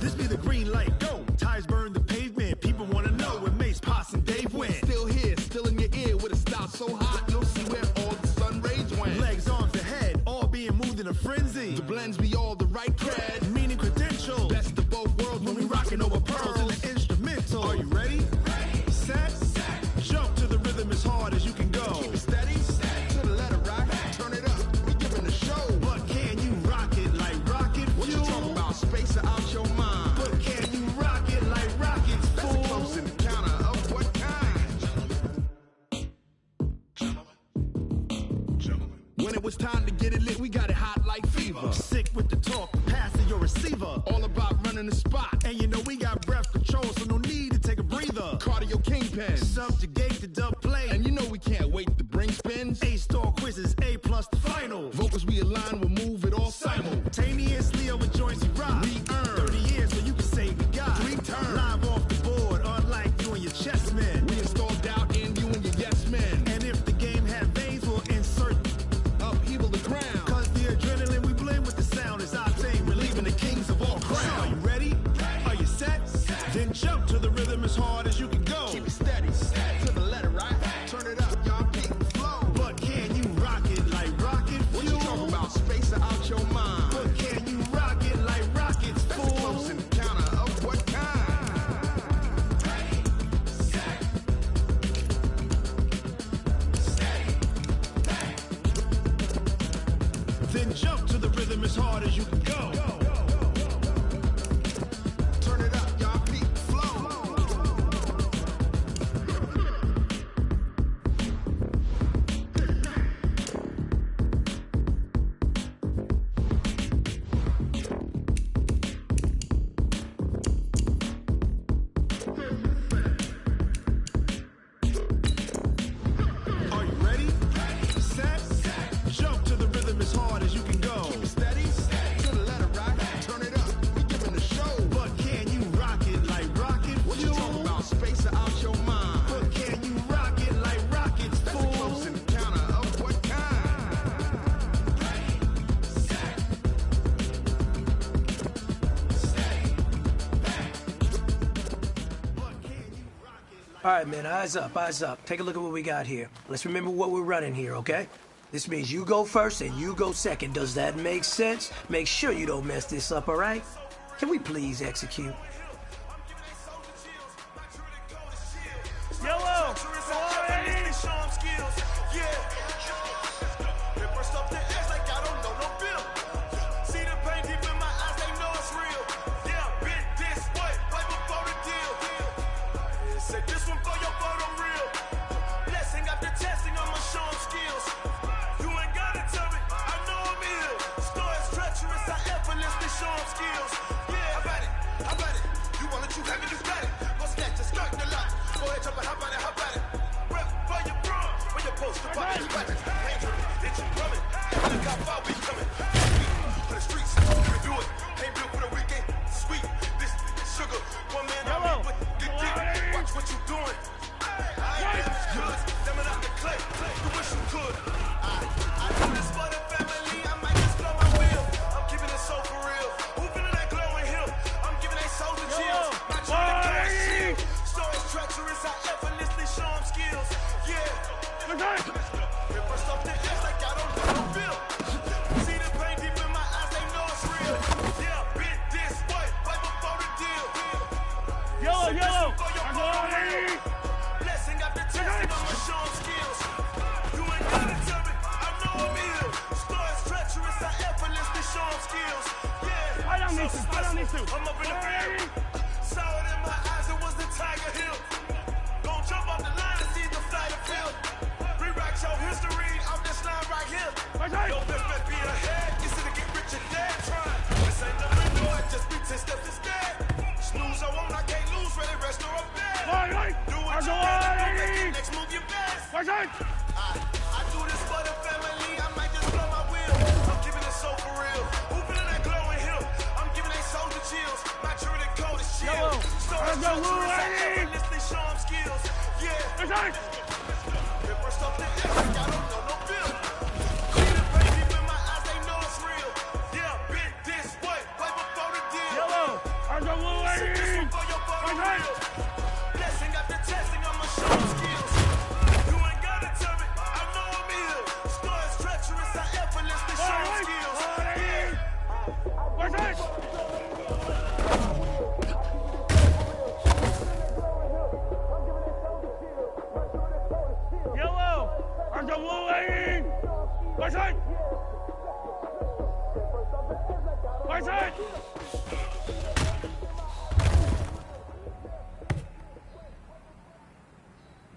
This be the green light, go. Tires burn the pavement. People wanna know where Mace, Pops, and Dave went. Still here, still in your ear with a style so hot, you'll see where all the sun rays went. Legs, arms, and head, all being moved in a frenzy. The blends be all the right cred, meaning credentials. Best of both worlds when we rockin' over pearls in the instrumental. Are you ready? Set. Jump to the rhythm as hard as you can go. Keep it steady. To the letter rock. Turn it up. We giving a show. But can you rock it like rocket fuel? What you talking about? Space or out your mind? But can you rock it like rockets, fool? That's a close encounter of what kind? Gentlemen. When it was time to get it lit, we got it hot like fever. Sick with the talk, running the spot. And you know we got breath control, so no need to take a breather. Cardio kingpin, subjugate the dub play. And you know we can't wait to bring spins. A-star quizzes, A+ the final. Vocals we align, we'll move it all simultaneously over joints we rock. We earn 30 years so you can say we got 3 turns. Live off the board, unlike you and your chess men. We install doubt in you and your yes men. And if the game had veins, we'll insert upheaval the ground. Cause the adrenaline we blend with the sound is our thing. Relieving the kings of all crowns. So are you ready? Are you set? Then jump to the rhythm as hard as you can go. Keep it steady, to the letter, right? Turn it up, y'all keep the flow. But can you rock it like rocket fuel? What you talking about? Space out your mind. But can you rock it like rockets, fool? That's close in the counter of what kind? Ready, set, steady, bang. Then jump to the rhythm as hard as you can go. Turn it up, y'all keep the flow. Are you ready? Set, jump to the rhythm as hard as you can go. Keep it steady, to the letter, right? Turn it up, we giving the show. But can you rock it like rocket fuel? What you talking about? Space out your mind. But can you rock it like rockets, fool? That's close in the counter of what kind? Ready, set, steady, bang. But can you rock it like All right, man, eyes up, eyes up. Take a look at what we got here. Let's remember what we're running here, okay? This means you go first and you go second. Does that make sense? Make sure you don't mess this up, all right? Can we please execute? Yellow!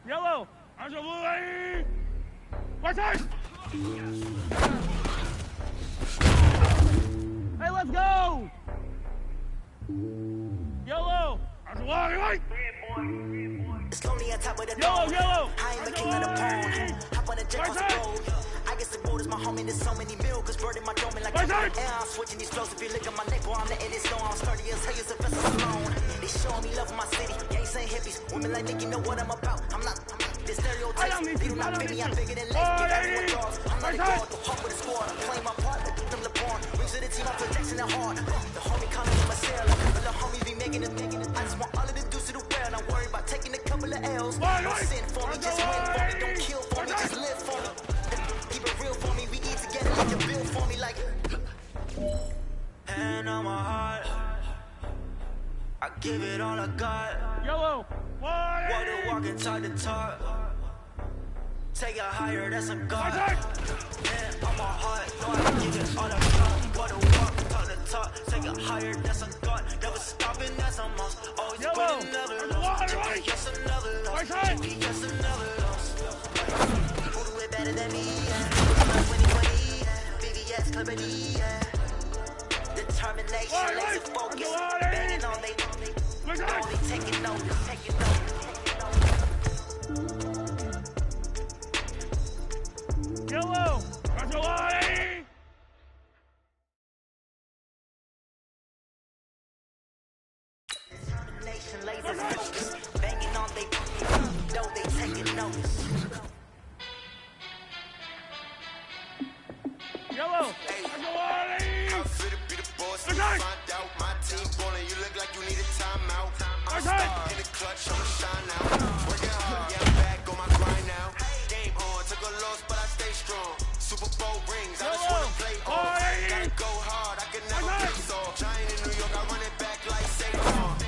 Yellow, there's a blue lady! Watch out! Hey, let's go! Yellow. It's lonely on top of the Yellow, yellow. I am the king of the pond. Hop on the jet across the road. I get some borders, my homie. There's so many mil, cause bird in my dome like I'm switching these flows. If you look at my neck, boy, I'm letting it snow. I'm sturdy as hell, as a vessel alone. They showing me love in my city. Gangsta and hippies. Women like Nicky know what I'm about. I'm not the stereotypes. They do not fit me. I'm bigger than life. Give everyone dogs. I'm not a guard. The hawk with a squad. I'm playing my part. I put them LeBron. Rings to the team. I'm protecting it hard. The homie calling me my cell. But the homies be making it. I just want all of the dudes to the well. Not worry about taking a couple of L's. Don't sin for me. Just win for me. Don't kill for me. Just live for me. Keep it real for me. We eat together like a bill for me. Like hand on my heart. I give it all I got. Yellow. Walk the walk and talk the talk. Take it higher, that's a god. Hand on my heart. No, I give it all I got. Walk the walk, talk the talk. Take it higher, that's a god. Never stopping, that's a must. Always winning, never lost. Yes, another loss. Yes, another loss. Who do it better than me? Winnie, VVS, Liberty, determination, laser focus. Banging on they only taking notice, taking notice. Yellow. Rajawari. Determination, laser focus. Banging on they know they taking notice. Yellow. How fit to be the boss? Find out my team ballin'. You look like you need a timeout. I'm a star in the clutch, I'ma shine out. Working hard, yeah, I'm back on my grind now. Game on, took a loss, but I stay strong. Super Bowl rings, I just wanna play off. Gotta go hard, I can never play soft. Giant in New York, I run it back like Saquon.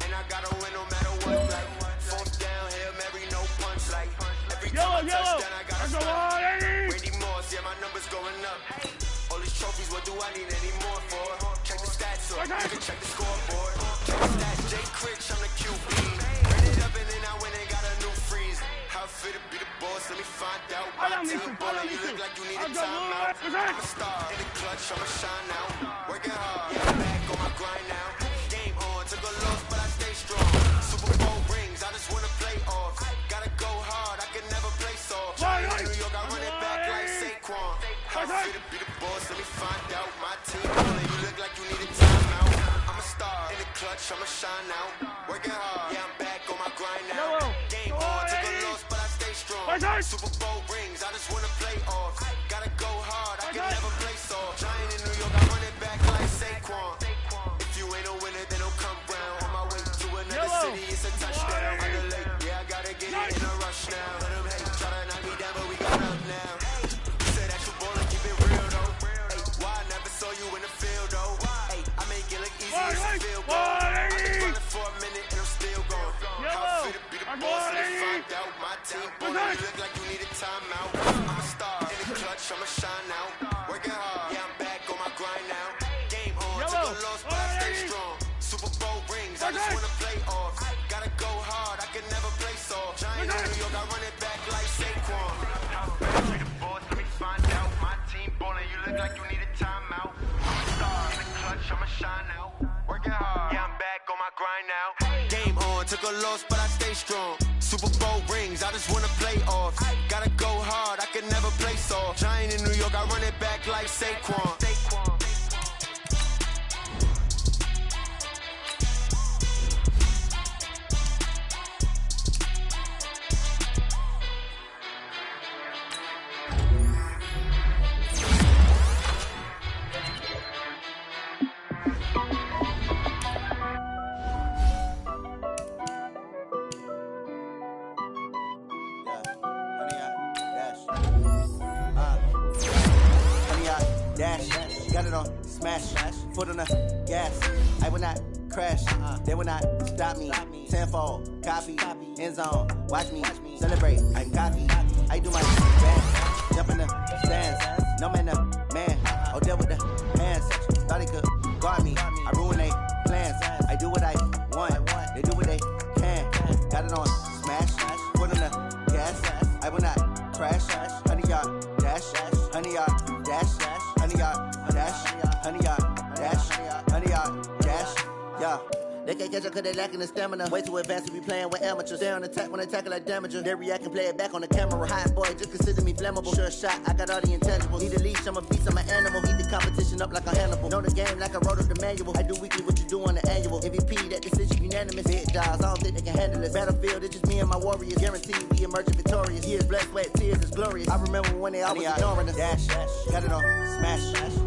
And I gotta win no matter what. Like fourth down, Hail Mary, no punch. Like every time I touchdown, I gotta stop. Randy Moss, yeah, my numbers going up. All these trophies, what do I need any more for? Check the stats up, you can check the scoreboard. Check the stats, Jay Critch, I'm the QB. Ran it up and then I went and got a new freeze. How fit to be the boss, let me find out. My team ballin', you look like you need a timeout. I'm a star in the clutch, I'ma shine out. Working hard, yeah, I'm back on my grind now. Game on, took a loss, but I stay strong. Super Bowl rings, I just wanna play off. Gotta go hard, I can never play soft. Giant in New York, I run it back like Saquon. How fit to be the boss, let me find out. My team ballin', you look like you need a timeout. I'm a star in the clutch, I'ma shine out. Working hard, yeah, I'm back on my grind now. Game on, took a loss, but I stay strong. Super Bowl rings, I just wanna play off. Gotta go hard, I can never play soft. Giant in New York, I run it back like Saquon. If you ain't a winner, then don't come round. On my way to another city, it's a touchdown. Underlay, yeah, I gotta get it in a rush now. Let them hate, try to knock me down, but we got up now. Say that you ballin', keep it real though. Hey, why I never saw you in the field though? Hey, I make it look easy as a field goal. I've been running for a minute and I'm still going. How fit to be the boss, let me find out. My team ballin', you look like you need a timeout. I'm a star in the clutch, I'ma shine out. Working hard, yeah, I'm back on my grind now. Game on, took a loss, but I stay strong. Super Bowl rings, I just wanna play off. Gotta go hard, I can never play soft. Giant in New York, I run it back like Saquon. How fit to be the boss, let me find out. My team ballin', you look like you need a timeout. I'm a star in the clutch, I'ma shine out. Working hard, yeah, I'm back on my grind now. Game on, took a loss, but I stay strong. Super Bowl rings, I just wanna play off. Gotta go hard, I can never play soft. Giant in New York, I run it back like Saquon. Smash, foot on the gas. I will not crash. They will not stop me. Tenfold, copy, end zone. Watch me celebrate. I'm cocky. I do my dance. Jump in the stands. No man, the man. Oh, there with the hands. Thought he could guard me. I ruin they plans. I do what I want. They do what they can. Got it on smash. Foot on the gas. I will not crash. 100-yard dash. 100-yard dash. 100-yard dash. 100-yard dash, 100-yard dash, can't catch up cause they lacking the stamina. Way too advanced to be playing with amateurs. Stay on attack when they tackle like damager. They react and play it back on the camera. Hot boy, just consider me flammable. Sure shot, I got all the intangibles. Need a leash, I'm a beast, I'm an animal. Heat the competition up like a Hannibal. Know the game like I wrote up the manual. I do weekly what you do on the annual. MVP, that decision unanimous. Big jobs, I don't think they can handle it. Battlefield, it's just me and my warriors. Guaranteed we emerging victorious. Years, blood, sweat, tears, it's glorious. I remember when they always ignoring us. Dash, got it on, smash,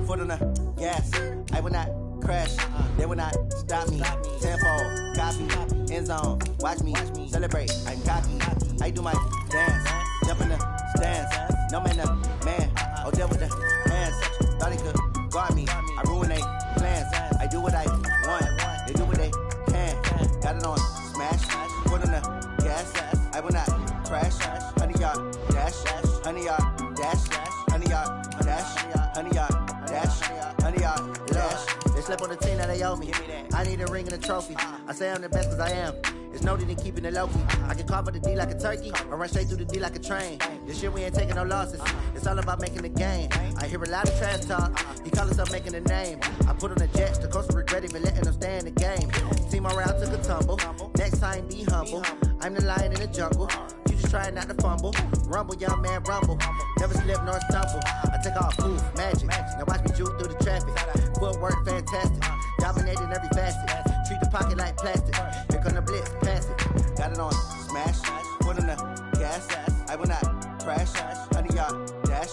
foot on the gas. I will not crash, they will not stop me. Tenfold, copy, end zone, watch me celebrate. I'm cocky, I do my dance, jump in the stands. No man, man, oh there with the hands. Thought he could guard me, I ruin they plans. I do what I want, they do what they can. Got it on, smash, foot on the gas. I will not crash, 100-yard dash, 100-yard dash, 100-yard dash, 100-yard dash, 100-yard dash. They slept on the team that they owe me. I need a ring and a trophy. I say I'm the best cause I am. It's noted in keeping it low-key. I can carve up the D like a turkey or run straight through the D like a train. This year we ain't taking no losses. It's all about making the game. I hear a lot of trash talk. He call himself making a name. I put on the Jets. The coach will regret even letting them stay in the game. Team around took a tumble. Next time be humble. I'm the lion in the jungle. You just try not to fumble. Rumble, young man, rumble. Never slip nor stumble. I take off, poof, magic. Now watch me juke through the traffic. Footwork fantastic. Dominating every facet. Treat the pocket like plastic. Here come the blitz, pass it. Got it on, smash. Foot on the gas. I will not crash. 100-yard dash.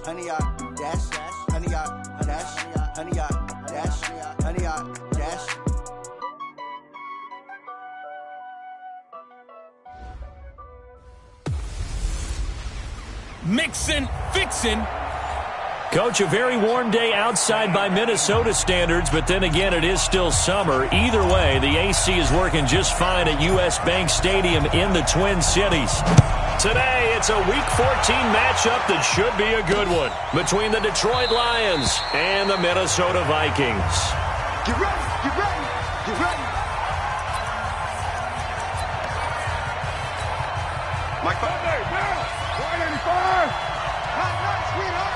100-yard dash. 100-yard dash. 100-yard dash. 100-yard dash. Mixin', fixin'. Coach, a very warm day outside by Minnesota standards, but then again, it is still summer. Either way, the AC is working just fine at U.S. Bank Stadium in the Twin Cities. Today, it's a Week 14 matchup that should be a good one between the Detroit Lions and the Minnesota Vikings. Get ready, get ready, get ready. Mike, Sunday, now, 185. Hot night, sweetheart.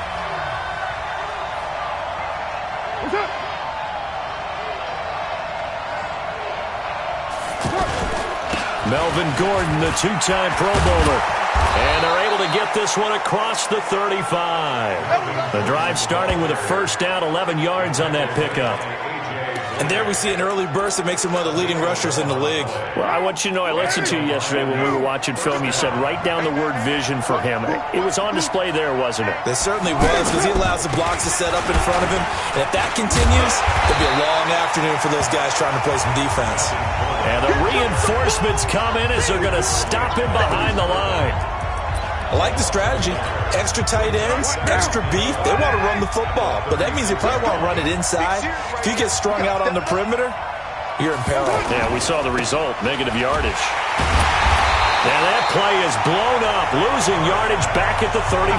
What's up? Melvin Gordon, the two-time Pro Bowler. And they're able to get this one across the 35. The drive starting with a first down, 11 yards on that pickup. And there we see an early burst that makes him one of the leading rushers in the league. Well, I want you to know, I listened to you yesterday when we were watching film. You said write down the word vision for him. It was on display there, wasn't it? It certainly was, because he allows the blocks to set up in front of him. And if that continues, it'll be a long afternoon for those guys trying to play some defense. And the reinforcements come in as they're going to stop him behind the line. I like the strategy. Extra tight ends, extra beef. They want to run the football, but that means they probably want to run it inside. If you get strung out on the perimeter, you're in peril. Yeah, we saw the result, negative yardage. And that play is blown up, losing yardage back at the 35.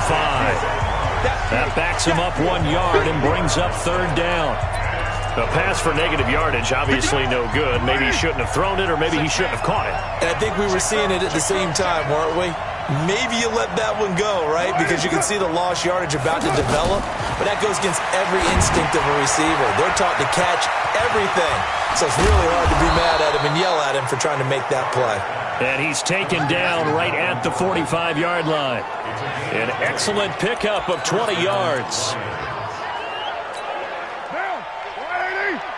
That backs him up 1 yard and brings up third down. A pass for negative yardage, obviously no good. Maybe he shouldn't have thrown it, or maybe he shouldn't have caught it. And I think we were seeing it at the same time, weren't we? Maybe you let that one go, right? Because you can see the lost yardage about to develop. But that goes against every instinct of a receiver. They're taught to catch everything. So it's really hard to be mad at him and yell at him for trying to make that play. And he's taken down right at the 45-yard line. An excellent pickup of 20 yards.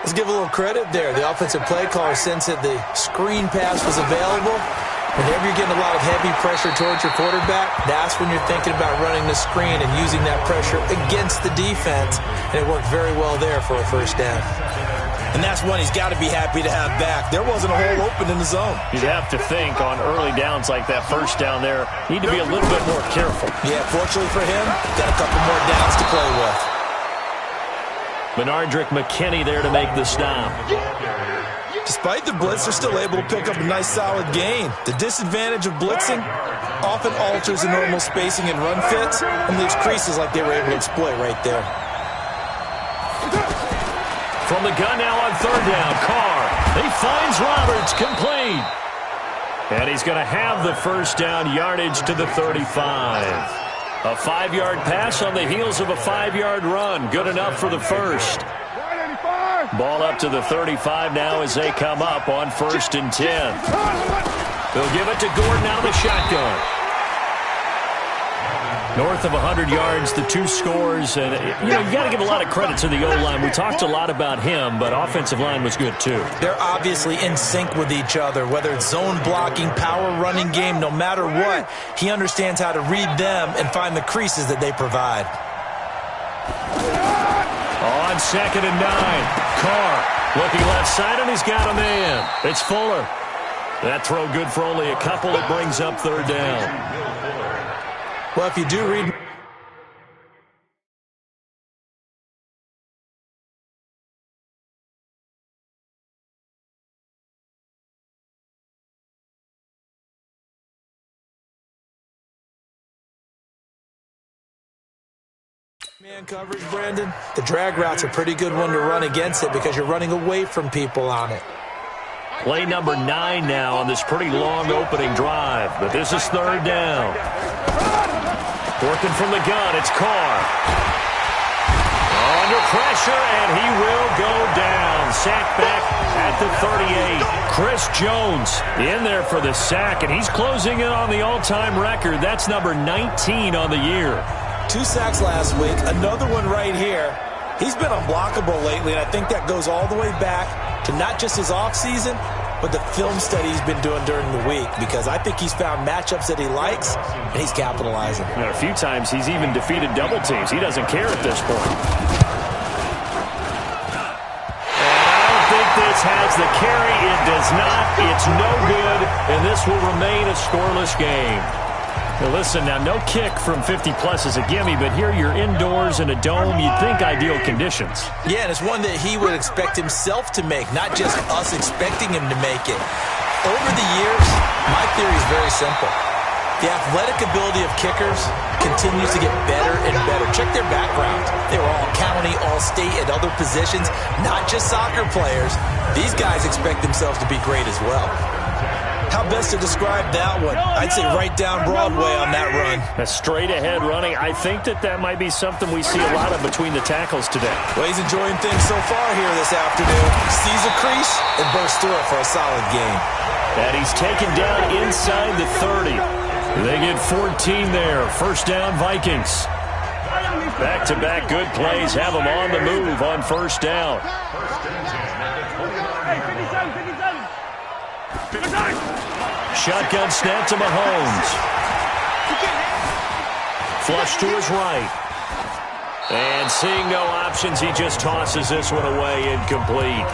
Let's give a little credit there. The offensive play caller sensed that the screen pass was available. Whenever you're getting a lot of heavy pressure towards your quarterback, that's when you're thinking about running the screen and using that pressure against the defense. And it worked very well there for a first down. And that's one he's got to be happy to have back. There wasn't a hole open in the zone. You'd have to think on early downs like that first down there, need to be a little bit more careful. Yeah, fortunately for him, got a couple more downs to play with. Benardrick McKinney there to make the stop. Despite the blitz, they're still able to pick up a nice solid gain. The disadvantage of blitzing often alters the normal spacing and run fits and leaves creases like they were able to exploit right there. From the gun now on third down, Carr. He finds Roberts, complete. And he's going to have the first down, yardage to the 35. A 5-yard pass on the heels of a 5-yard run. Good enough for the first. 185. Ball up to the 35 now as they come up on 1st and 10. They'll give it to Gordon out of the shotgun. North of 100 yards, the 2 scores. And, you got to give a lot of credit to the O-line. We talked a lot about him, but offensive line was good too. They're obviously in sync with each other, whether it's zone blocking, power running game, no matter what. He understands how to read them and find the creases that they provide. On 2nd and 9, Carr looking left side, and he's got a man. It's Fuller. That throw good for only a couple. It brings up 3rd down. Well, if you do read man coverage, Brandon, the drag route's a pretty good one to run against it because you're running away from people on it. Play number 9 now on this pretty long opening drive, but this is 3rd down. Working from the gun, it's Carr. Under pressure, and he will go down. Sack back at the 38. Chris Jones in there for the sack, and he's closing in on the all-time record. That's number 19 on the year. 2 sacks last week, another one right here. He's been unblockable lately, and I think that goes all the way back to not just his offseason, but the film study he's been doing during the week, because I think he's found matchups that he likes, and he's capitalizing. And a few times he's even defeated double teams. He doesn't care at this point. And I don't think this has the carry. It does not. It's no good, and this will remain a scoreless game. Now listen, now no kick from 50-plus is a gimme, but here you're indoors in a dome. You'd think ideal conditions. Yeah, and it's one that he would expect himself to make, not just us expecting him to make it. Over the years, my theory is very simple. The athletic ability of kickers continues to get better and better. Check their backgrounds. They were all county, all state, at other positions, not just soccer players. These guys expect themselves to be great as well. How best to describe that one? I'd say right down Broadway on that run. A straight-ahead running. I think that might be something we see a lot of between the tackles today. Well, he's enjoying things so far here this afternoon. Sees a crease and bursts through it for a solid game. And he's taken down inside the 30. They get 14 there. 1st down, Vikings. Back-to-back good plays have them on the move on 1st down. Shotgun snap to Mahomes. Flush to his right. And seeing no options, he just tosses this one away, incomplete.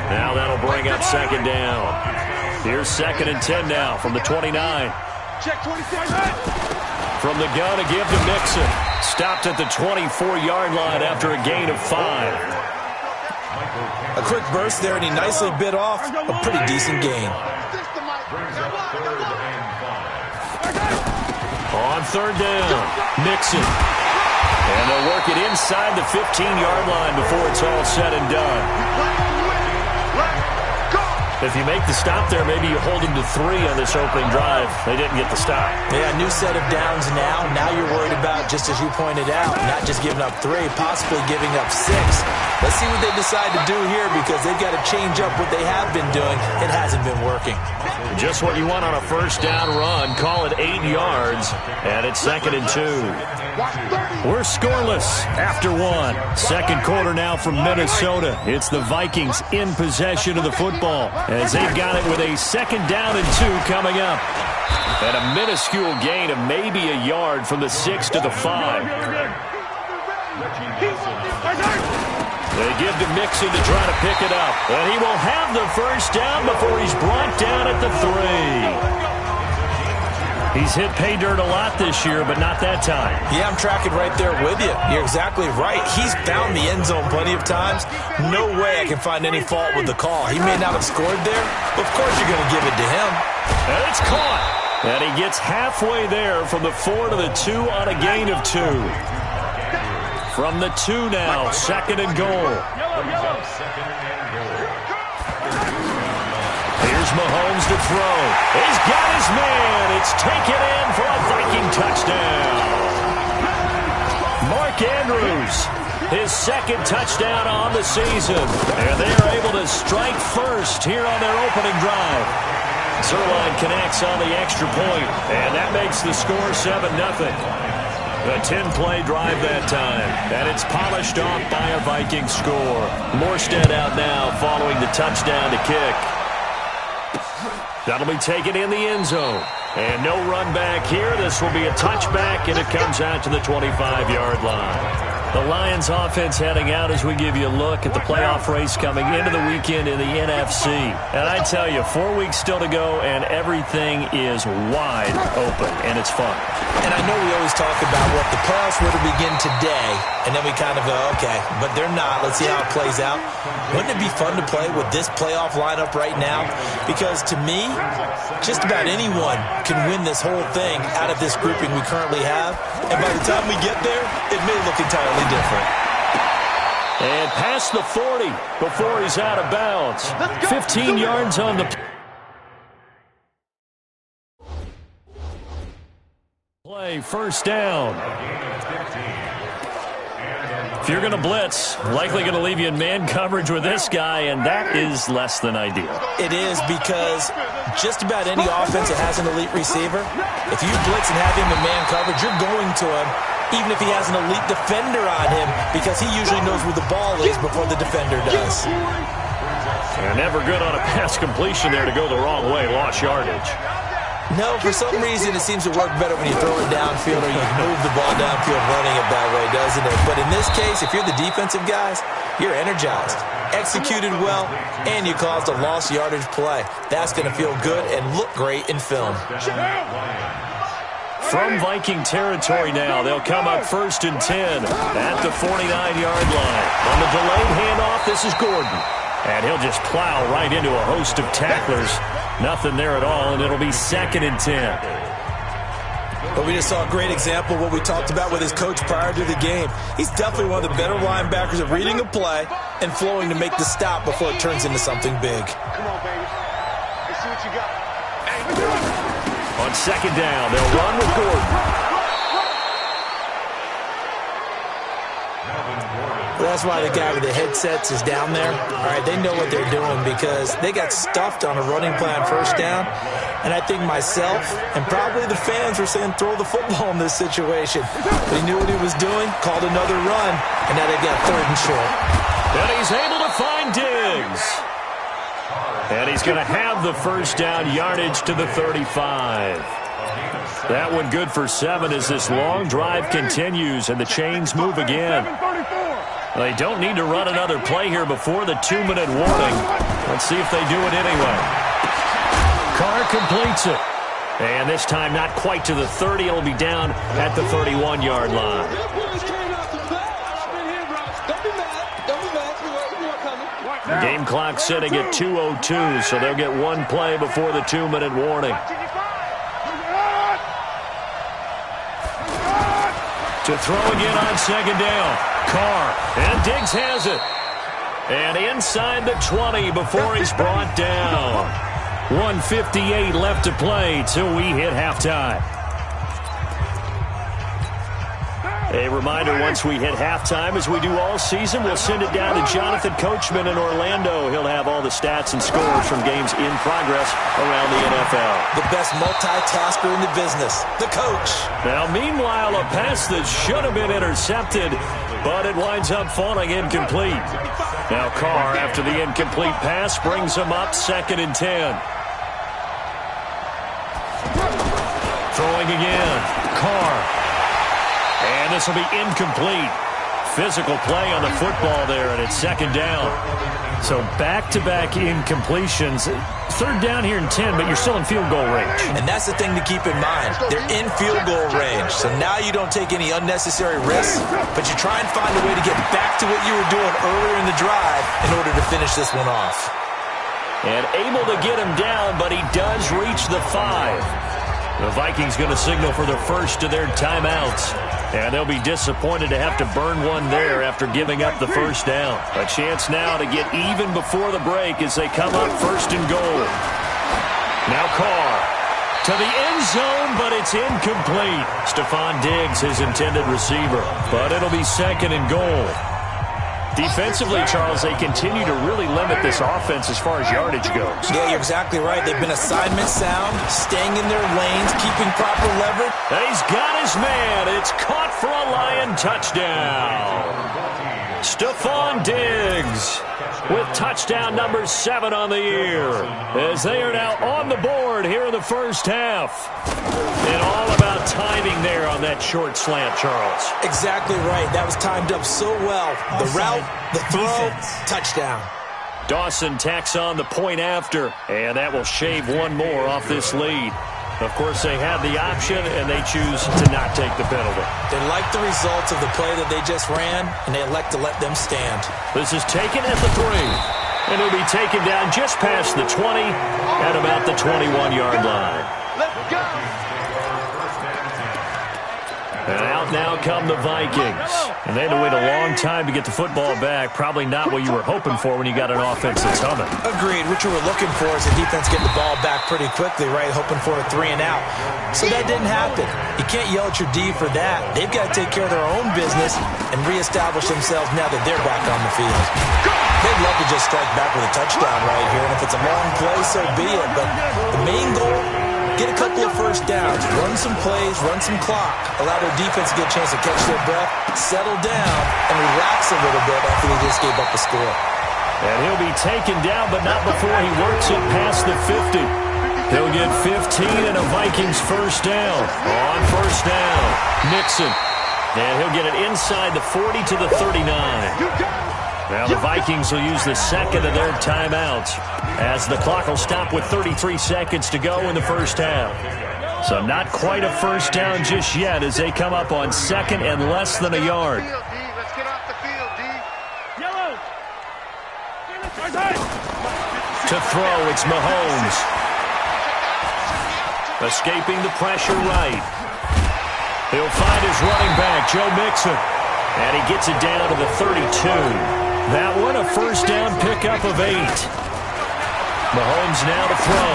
Now that'll bring up 2nd down. Here's 2nd and 10 now from the 29. From the gun, a give to Mixon. Stopped at the 24-yard line after a gain of 5. A quick burst there, and he nicely bit off a pretty decent gain. On 3rd down, Mixon. And they'll work it inside the 15-yard line before it's all said and done. If you make the stop there, maybe you hold them to 3 on this opening drive. They didn't get the stop. Yeah, new set of downs now. Now you're worried about, just as you pointed out, not just giving up 3, possibly giving up 6. Let's see what they decide to do here, because they've got to change up what they have been doing. It hasn't been working. Just what you want on a 1st down run. Call it 8 yards, and it's 2nd and 2. We're scoreless after 1. 2nd quarter now from Minnesota. It's the Vikings in possession of the football, as they've got it with a 2nd down and 2 coming up. And a minuscule gain of maybe a yard from the 6 to the 5. They give to Mixon to try to pick it up. And he will have the 1st down before he's brought down at the 3. He's hit pay dirt a lot this year, but not that time. Yeah, I'm tracking right there with you. You're exactly right. He's found the end zone plenty of times. No way I can find any fault with the call. He may not have scored there, but of course you're going to give it to him. And it's caught. And he gets halfway there from the 4 to the 2 on a gain of 2. From the 2 now, 2nd and goal. Here's Mahomes to throw. He's got his man. It's taken in for a Viking touchdown. Mark Andrews his second touchdown on the season. And they are able to strike first here on their opening drive. Zerline connects on the extra point, and that makes the score 7-0. A 10-play drive that time, and it's polished off by a Viking score. Morstead out now following the touchdown to kick. That'll be taken in the end zone. And no run back here. This will be a touchback, and it comes out to the 25-yard line. The Lions offense heading out as we give you a look at the playoff race coming into the weekend in the NFC. And I tell you, 4 weeks still to go, and everything is wide open, and it's fun. And I know we always talk about what the playoffs were to begin today, and then we kind of go, okay, but they're not. Let's see how it plays out. Wouldn't it be fun to play with this playoff lineup right now? Because to me, just about anyone can win this whole thing out of this grouping we currently have. And by the time we get there, it may look entirely different. And past the 40 before he's out of bounds. 15 yards on the play. First down. If you're going to blitz, likely going to leave you in man coverage with this guy, and that is less than ideal. It is, because just about any offense that has an elite receiver, if you blitz and have him in man coverage, you're going to him, even if he has an elite defender on him, because he usually knows where the ball is before the defender does. And never good on a pass completion there to go the wrong way. Lost yardage. No, for some reason it seems to work better when you throw it downfield or you move the ball downfield running it that way, doesn't it? But in this case, if you're the defensive guys, you're energized, executed well, and you caused a lost yardage play. That's going to feel good and look great in film. From Viking territory now, they'll come up 1st and 10 at the 49-yard line. On the delayed handoff, this is Gordon. And he'll just plow right into a host of tacklers. Nothing there at all, and it'll be 2nd and 10. But we just saw a great example of what we talked about with his coach prior to the game. He's definitely one of the better linebackers at reading a play and flowing to make the stop before it turns into something big. Come on, baby. Let's see what you got. On 2nd down, they'll run with Gordon. That's why the guy with the headsets is down there. All right, they know what they're doing because they got stuffed on a running play on 1st down. And I think myself and probably the fans were saying throw the football in this situation. But he knew what he was doing, called another run, and now they've got 3rd and short. And he's able to find Diggs. And he's going to have the 1st down yardage to the 35. That one good for 7 as this long drive continues and the chains move again. They don't need to run another play here before the 2-minute warning. Let's see if they do it anyway. Carr completes it. And this time not quite to the 30. It'll be down at the 31-yard line. The game clock sitting at 2:02, so they'll get one play before the 2-minute warning. To throw again on 2nd down. Carr, and Diggs has it. And inside the 20 before he's brought down. 1:58 left to play till we hit halftime. A reminder, once we hit halftime, as we do all season, we'll send it down to Jonathan Coachman in Orlando. He'll have all the stats and scores from games in progress around the NFL. The best multitasker in the business, the coach. Now, meanwhile, a pass that should have been intercepted, but it winds up falling incomplete. Now Carr, after the incomplete pass, brings him up 2nd and 10. Throwing again. Carr. And this will be incomplete. Physical play on the football there, and it's 2nd down. So back-to-back incompletions. 3rd down here in 10, but you're still in field goal range. And that's the thing to keep in mind. They're in field goal range. So now you don't take any unnecessary risks, but you try and find a way to get back to what you were doing earlier in the drive in order to finish this one off. And able to get him down, but he does reach the 5. The Vikings going to signal for the first of their timeouts. And they'll be disappointed to have to burn one there after giving up the 1st down. A chance now to get even before the break as they come up 1st and goal. Now Carr to the end zone, but it's incomplete. Stephon Diggs, his intended receiver. But it'll be 2nd and goal. Defensively, Charles, they continue to really limit this offense as far as yardage goes. Yeah, you're exactly right. They've been assignment sound, staying in their lanes, keeping proper leverage. And he's got his man. It's caught for a Lion touchdown. Stephon Diggs with touchdown number 7 on the year, as they are now on the board here in the first half. And all about timing there on that short slant, Charles. Exactly right. That was timed up so well. The route, the throw, touchdown. Dawson tacks on the point after, and that will shave one more off this lead. Of course, they have the option, and they choose to not take the penalty. They like the results of the play that they just ran, and they elect to let them stand. This is taken at the 3, and it'll be taken down just past the 20 at about the 21-yard line. Let's go! And out now come the Vikings. And they had to wait a long time to get the football back. Probably not what you were hoping for when you got an offense that's humming. Agreed. What you were looking for is the defense getting the ball back pretty quickly, right? Hoping for a 3 and out. So that didn't happen. You can't yell at your D for that. They've got to take care of their own business and reestablish themselves now that they're back on the field. They'd love to just strike back with a touchdown right here. And if it's a long play, so be it. But the main goal, get a couple of first downs, run some plays, run some clock, allow their defense to get a chance to catch their breath, settle down, and relax a little bit after they just gave up the score. And he'll be taken down, but not before he works it past the 50. He'll get 15 and a Vikings first down. On first down, Nixon. And he'll get it inside the 40 to the 39. Now the Vikings will use the second of their timeouts, as the clock will stop with 33 seconds to go in the first half. So not quite a first down just yet as they come up on second and less than a yard. Let's get off the field, D. Yellow. To throw, it's Mahomes. Escaping the pressure right. He'll find his running back, Joe Mixon. And he gets it down to the 32. That one a first down pickup of 8. Mahomes now to throw.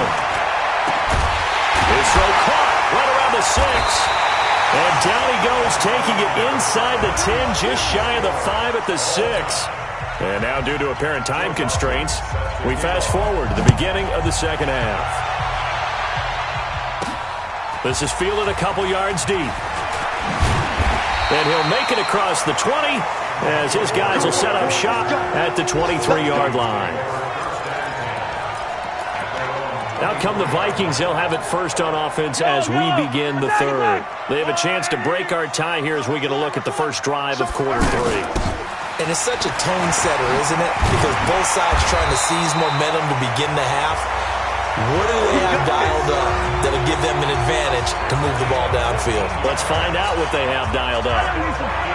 His throw caught right around the 6. And down he goes, taking it inside the 10, just shy of the 5 at the 6. And now, due to apparent time constraints, we fast forward to the beginning of the second half. This is fielded a couple yards deep. And he'll make it across the 20 as his guys will set up shop at the 23-yard line. Out come the Vikings. They'll have it first on offense as we begin the third. They have a chance to break our tie here as we get a look at the first drive of quarter 3. And it's such a tone setter, isn't it? Because both sides trying to seize momentum to begin the half. What do they have dialed up that'll give them an advantage to move the ball downfield? Let's find out what they have dialed up.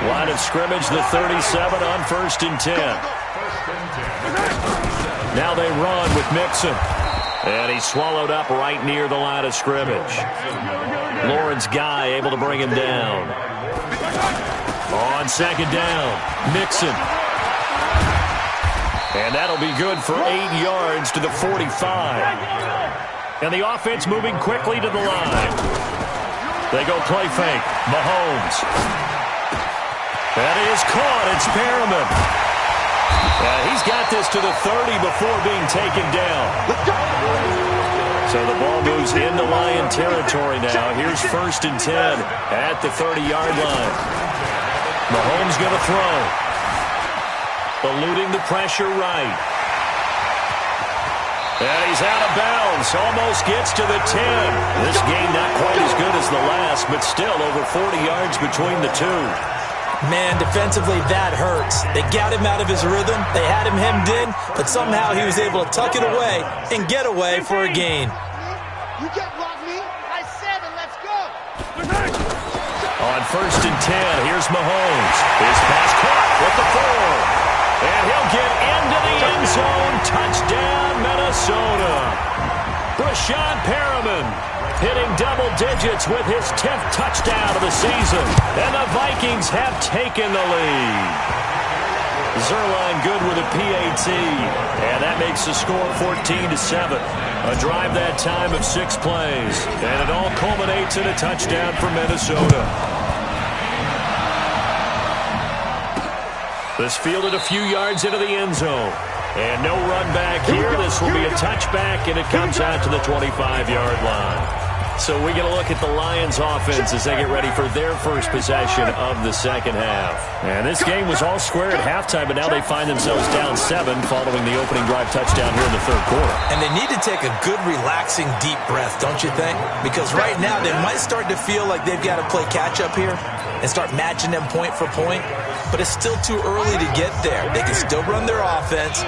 Line of scrimmage, the 37 on 1st and 10. Now they run with Mixon. And he's swallowed up right near the line of scrimmage. Lawrence Guy able to bring him down. On second down, Mixon. And that'll be good for 8 yards to the 45. And the offense moving quickly to the line. They go play fake. Mahomes. That is caught. It's Perriman. He's got this to the 30 before being taken down. So the ball moves into Lion territory now. Here's 1st and 10 at the 30-yard line. Mahomes going to throw. Eluding the pressure right. And he's out of bounds. Almost gets to the 10. This game not quite as good as the last, but still over 40 yards between the two. Man, defensively, that hurts. They got him out of his rhythm. They had him hemmed in, but somehow he was able to tuck it away and get away for a gain. You can't block me. I said it. Let's go. On 1st and 10, here's Mahomes. His pass caught with the 4. And he'll get into the end zone. Touchdown, Minnesota. Brashad Perriman hitting double digits with his 10th touchdown of the season. And the Vikings have taken the lead. Zerline good with a PAT. And that makes the score 14-7. A drive that time of 6 plays. And it all culminates in a touchdown for Minnesota. This fielded a few yards into the end zone. And no run back here. This will be a touchback, and it comes out to the 25-yard line. So we get a look at the Lions offense as they get ready for their first possession of the second half. And this game was all square at halftime, but now they find themselves down 7 following the opening drive touchdown here in the third quarter. And they need to take a good, relaxing, deep breath, don't you think? Because right now they might start to feel like they've got to play catch-up here and start matching them point for point. But it's still too early to get there. They can still run their offense.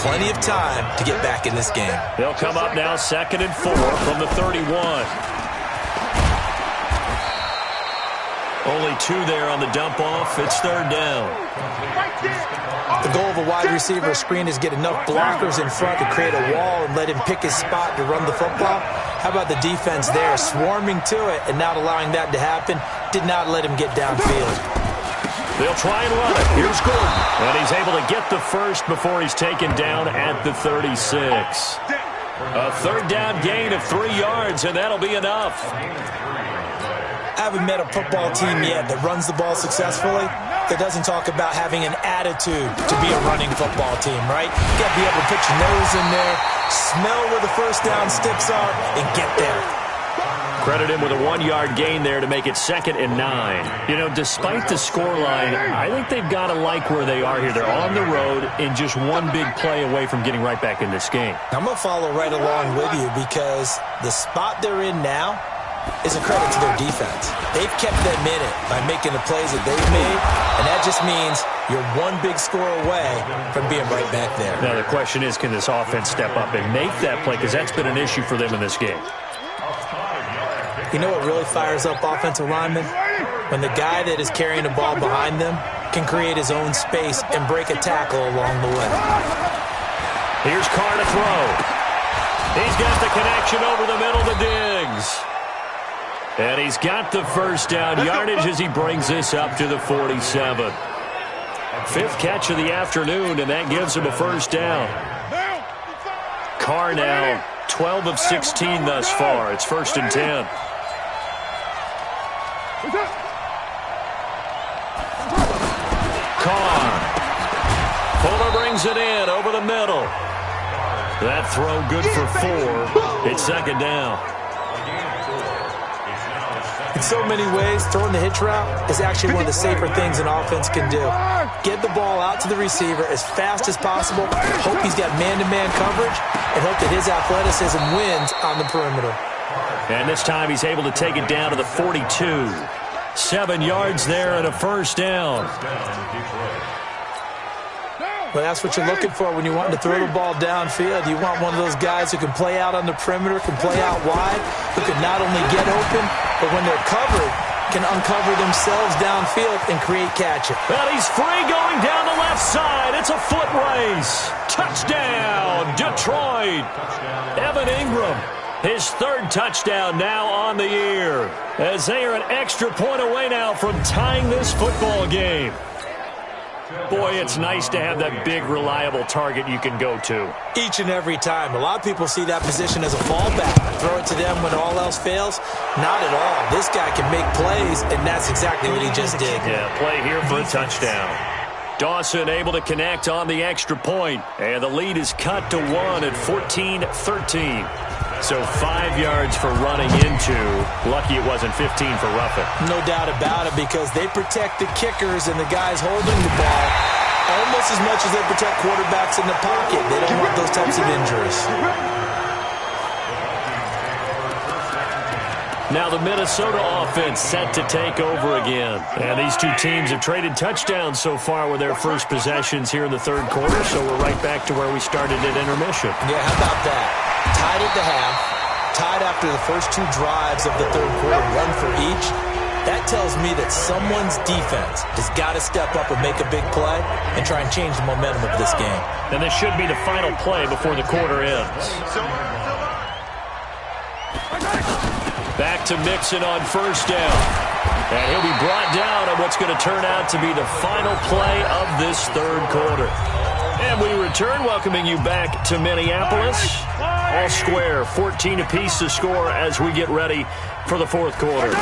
Plenty of time to get back in this game. They'll come up now 2nd and 4 from the 31. Only 2 there on the dump-off. It's 3rd down. The goal of a wide receiver screen is get enough blockers in front to create a wall and let him pick his spot to run the football. How about the defense there, swarming to it and not allowing that to happen? Did not let him get downfield. They'll try and run it. Here's Gordon. And he's able to get the first before he's taken down at the 36. A 3rd down gain of 3 yards, and that'll be enough. I haven't met a football team yet that runs the ball successfully that doesn't talk about having an attitude to be a running football team, right? You got to be able to put your nose in there, smell where the first down sticks are, and get there. Credit him with a 1-yard gain there to make it 2nd and 9. You know, despite the scoreline, I think they've got to like where they are here. They're on the road and just one big play away from getting right back in this game. I'm going to follow right along with you because the spot they're in now is a credit to their defense. They've kept them in it by making the plays that they've made, and that just means you're one big score away from being right back there. Now the question is, can this offense step up and make that play? Because that's been an issue for them in this game. You know what really fires up offensive linemen? When the guy that is carrying the ball behind them can create his own space and break a tackle along the way. Here's Carr to throw. He's got the connection over the middle to Diggs. And he's got the first down yardage as he brings this up to the 47. 5th catch of the afternoon, and that gives him a first down. Carr now 12 of 16 thus far. It's 1st and 10. Carr. Fuller brings it in over the middle. That throw good for 4. It's 2nd down. In so many ways, throwing the hitch route is actually one of the safer things an offense can do. Get the ball out to the receiver as fast as possible, hope he's got man-to-man coverage, and hope that his athleticism wins on the perimeter. And this time he's able to take it down to the 42. 7 yards there and a first down. Well, that's what you're looking for when you want to throw the ball downfield. You want one of those guys who can play out on the perimeter, can play out wide, who can not only get open, but when they're covered, can uncover themselves downfield and create catches. Well, he's free going down the left side. It's a foot race. Touchdown, Detroit. Evan Ingram, his 3rd touchdown now on the year, as they are an extra point away now from tying this football game. Boy, it's nice to have that big, reliable target you can go to. Each and every time. A lot of people see that position as a fallback. Throw it to them when all else fails. Not at all. This guy can make plays, and that's exactly what he just did. Yeah, play here for a touchdown. Dawson able to connect on the extra point, and the lead is cut to 1 at 14-13. So 5 yards for running into. Lucky it wasn't 15 for roughing. No doubt about it, because they protect the kickers and the guys holding the ball almost as much as they protect quarterbacks in the pocket. They don't want those types of injuries. Now the Minnesota offense set to take over again. And these two teams have traded touchdowns so far with their first possessions here in the 3rd quarter, so we're right back to where we started at intermission. Yeah, how about that? Tied at the half, tied after the first 2 drives of the 3rd quarter, 1 for each. That tells me that someone's defense has got to step up and make a big play and try and change the momentum of this game. And this should be the final play before the quarter ends. Back to Mixon on first down. And he'll be brought down on what's going to turn out to be the final play of this 3rd quarter. And we return, welcoming you back to Minneapolis. All square, 14 apiece to score as we get ready for the 4th quarter.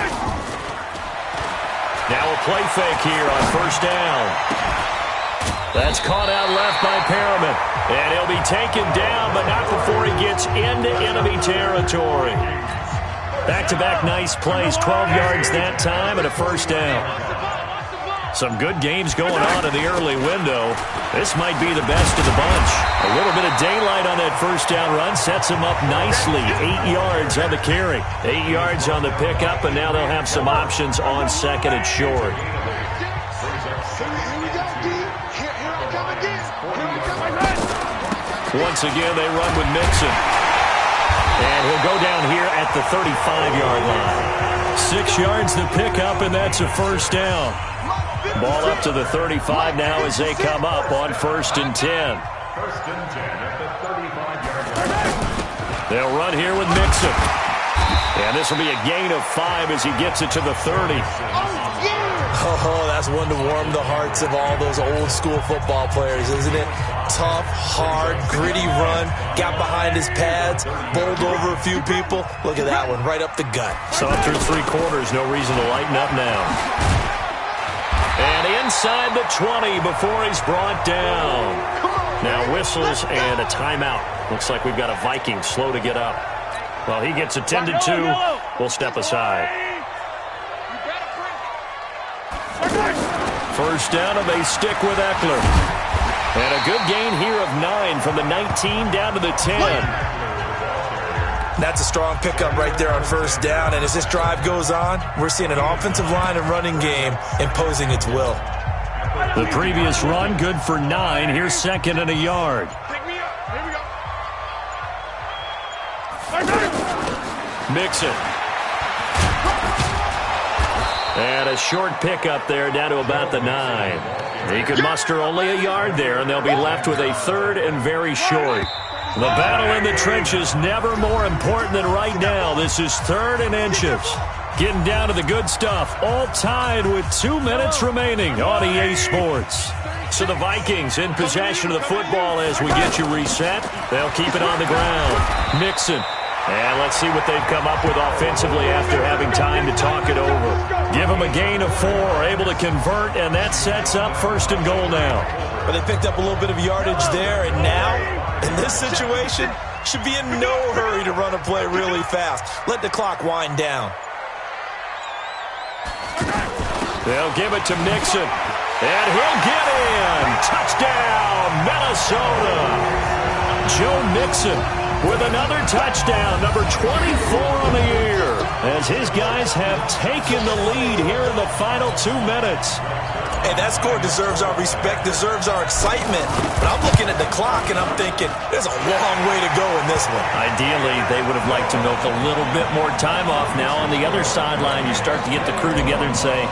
Now a play fake here on first down. That's caught out left by Perriman. And he'll be taken down, but not before he gets into enemy territory. Back-to-back nice plays, 12 yards that time and a first down. Some good games going on in the early window. This might be the best of the bunch. A little bit of daylight on that first down run sets him up nicely. 8 yards on the carry. 8 yards on the pickup, and now they'll have some options on second and short. Once again, they run with Mixon. And he'll go down here at the 35-yard line. 6 yards the pickup, and that's a first down. Ball up to the 35 now as they come up on 1st and 10. 1st and 10 at the 35-yard line. They'll run here with Mixon. And this will be a gain of 5 as he gets it to the 30. Oh, that's one to warm the hearts of all those old school football players, isn't it? Tough, hard, gritty run, got behind his pads, bowled over a few people. Look at that one, right up the gut. So through 3 quarters, no reason to lighten up now. And inside the 20 before he's brought down. Now whistles and a timeout. Looks like we've got a Viking slow to get up. Well, he gets attended to. We'll step aside. First down, and they stick with Eckler. And a good gain here of 9 from the 19 down to the 10. That's a strong pickup right there on first down. And as this drive goes on, we're seeing an offensive line and running game imposing its will. The previous run, good for 9. Here's 2nd and a yard. Mixon. And a short pickup there down to about the 9. He could muster only a yard there, and they'll be left with a 3rd and very short. The battle in the trenches never more important than right now. This is 3rd and inches. Getting down to the good stuff. All tied with 2 minutes remaining on EA Sports. So the Vikings in possession of the football as we get you reset. They'll keep it on the ground. Mixon. And let's see what they've come up with offensively after having time to talk it over. Give them a gain of 4, able to convert, and that sets up 1st and goal now. But they picked up a little bit of yardage there, and now, in this situation, should be in no hurry to run a play really fast. Let the clock wind down. They'll give it to Mixon, and he'll get in. Touchdown, Minnesota. Joe Mixon with another touchdown, number 24 on the year, as his guys have taken the lead here in the final 2 minutes. Hey, that score deserves our respect, deserves our excitement. But I'm looking at the clock, and I'm thinking, there's a long way to go in this one. Ideally, they would have liked to milk a little bit more time off. Now, on the other sideline, you start to get the crew together and say,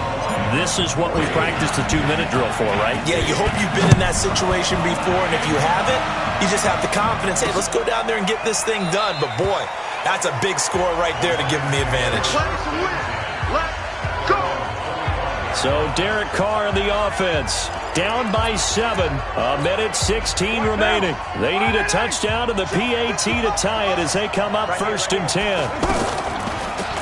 this is what we practiced the 2-minute drill for, right? Yeah, you hope you've been in that situation before, and if you haven't, you just have the confidence, hey, let's go down there and get this thing done. But, boy, that's a big score right there to give them the advantage. So Derek Carr in the offense, down by 7, 1:16 remaining. They need a touchdown and the PAT to tie it as they come up 1st and 10.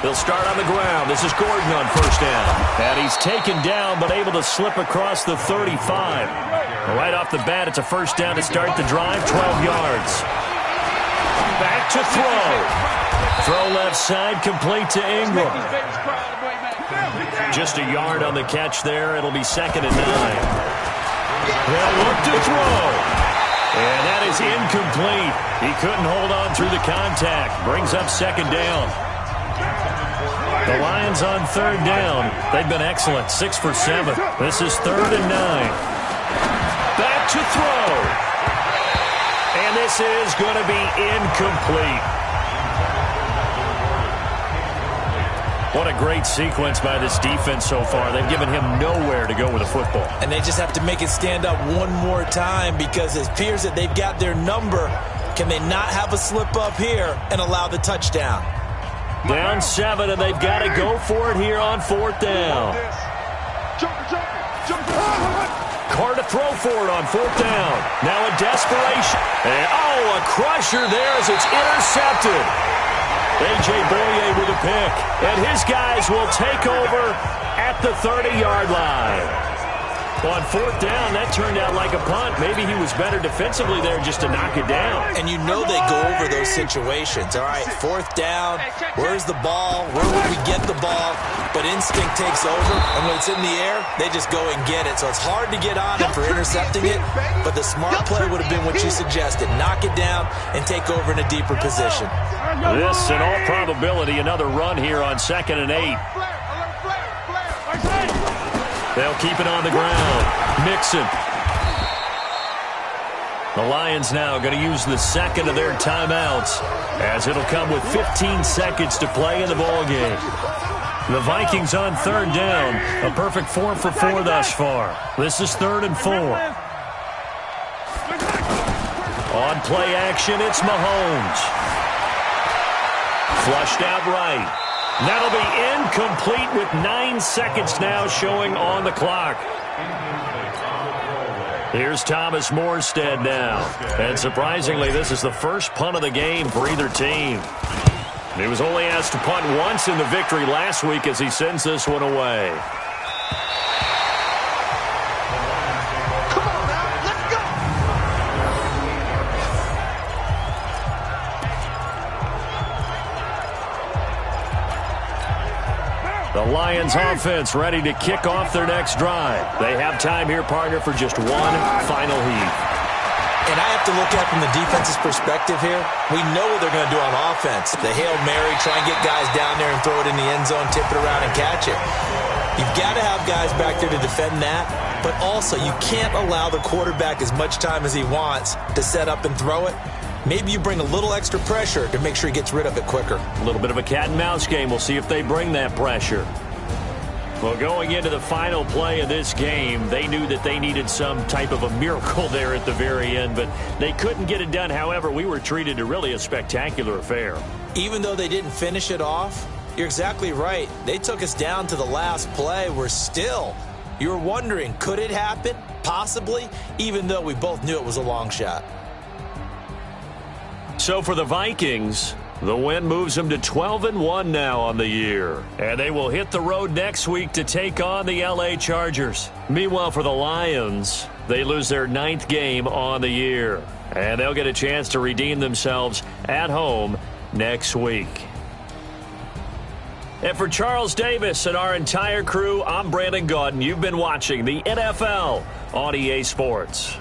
They'll start on the ground. This is Gordon on 1st down. And he's taken down but able to slip across the 35. Right off the bat, it's a 1st down to start the drive, 12 yards. Back to throw. Throw left side, complete to Ingram. Just a yard on the catch there. It'll be 2nd and 9. They'll look to throw. And that is incomplete. He couldn't hold on through the contact. Brings up 2nd down. The Lions on 3rd down. They've been excellent, 6 for 7. This is 3rd and 9. Back to throw. And this is going to be incomplete. What a great sequence by this defense so far. They've given him nowhere to go with the football. And they just have to make it stand up one more time because it appears that they've got their number. Can they not have a slip up here and allow the touchdown? Down 7, and they've got to go for it here on 4th down. Carr to throw for it on 4th down. Now a desperation. And, a crusher there as it's intercepted. A.J. Boye with a pick. And his guys will take over at the 30-yard line. On fourth down, that turned out like a punt. Maybe he was better defensively there just to knock it down. And you know they go over those situations. All right, fourth down, where's the ball? Where would we get the ball? But instinct takes over, and when it's in the air, they just go and get it. So it's hard to get on him for intercepting it, but the smart play would have been what you suggested. Knock it down and take over in a deeper position. This, in all probability, another run here on 2nd and 8. They'll keep it on the ground. Mixon. The Lions now going to use the second of their timeouts, as it'll come with 15 seconds to play in the ballgame. The Vikings on third down. A perfect 4 for 4 thus far. This is 3rd and 4. On play action, it's Mahomes. Flushed out right. That'll be incomplete with 9 seconds now showing on the clock. Here's Thomas Morstead now. And surprisingly, this is the first punt of the game for either team. He was only asked to punt once in the victory last week as he sends this one away. The Lions offense ready to kick off their next drive. They have time here, partner, for just one final heave. And I have to look at it from the defense's perspective here. We know what they're going to do on offense. The Hail Mary, try and get guys down there and throw it in the end zone, tip it around and catch it. You've got to have guys back there to defend that, but also you can't allow the quarterback as much time as he wants to set up and throw it. Maybe you bring a little extra pressure to make sure he gets rid of it quicker. A little bit of a cat and mouse game. We'll see if they bring that pressure. Well, going into the final play of this game, they knew that they needed some type of a miracle there at the very end, but they couldn't get it done. However, we were treated to really a spectacular affair. Even though they didn't finish it off, you're exactly right. They took us down to the last play. You were wondering, could it happen? Possibly, even though we both knew it was a long shot. So for the Vikings, the win moves them to 12-1 now on the year. And they will hit the road next week to take on the LA Chargers. Meanwhile, for the Lions, they lose their 9th game on the year. And they'll get a chance to redeem themselves at home next week. And for Charles Davis and our entire crew, I'm Brandon Gaudin. You've been watching the NFL on EA Sports.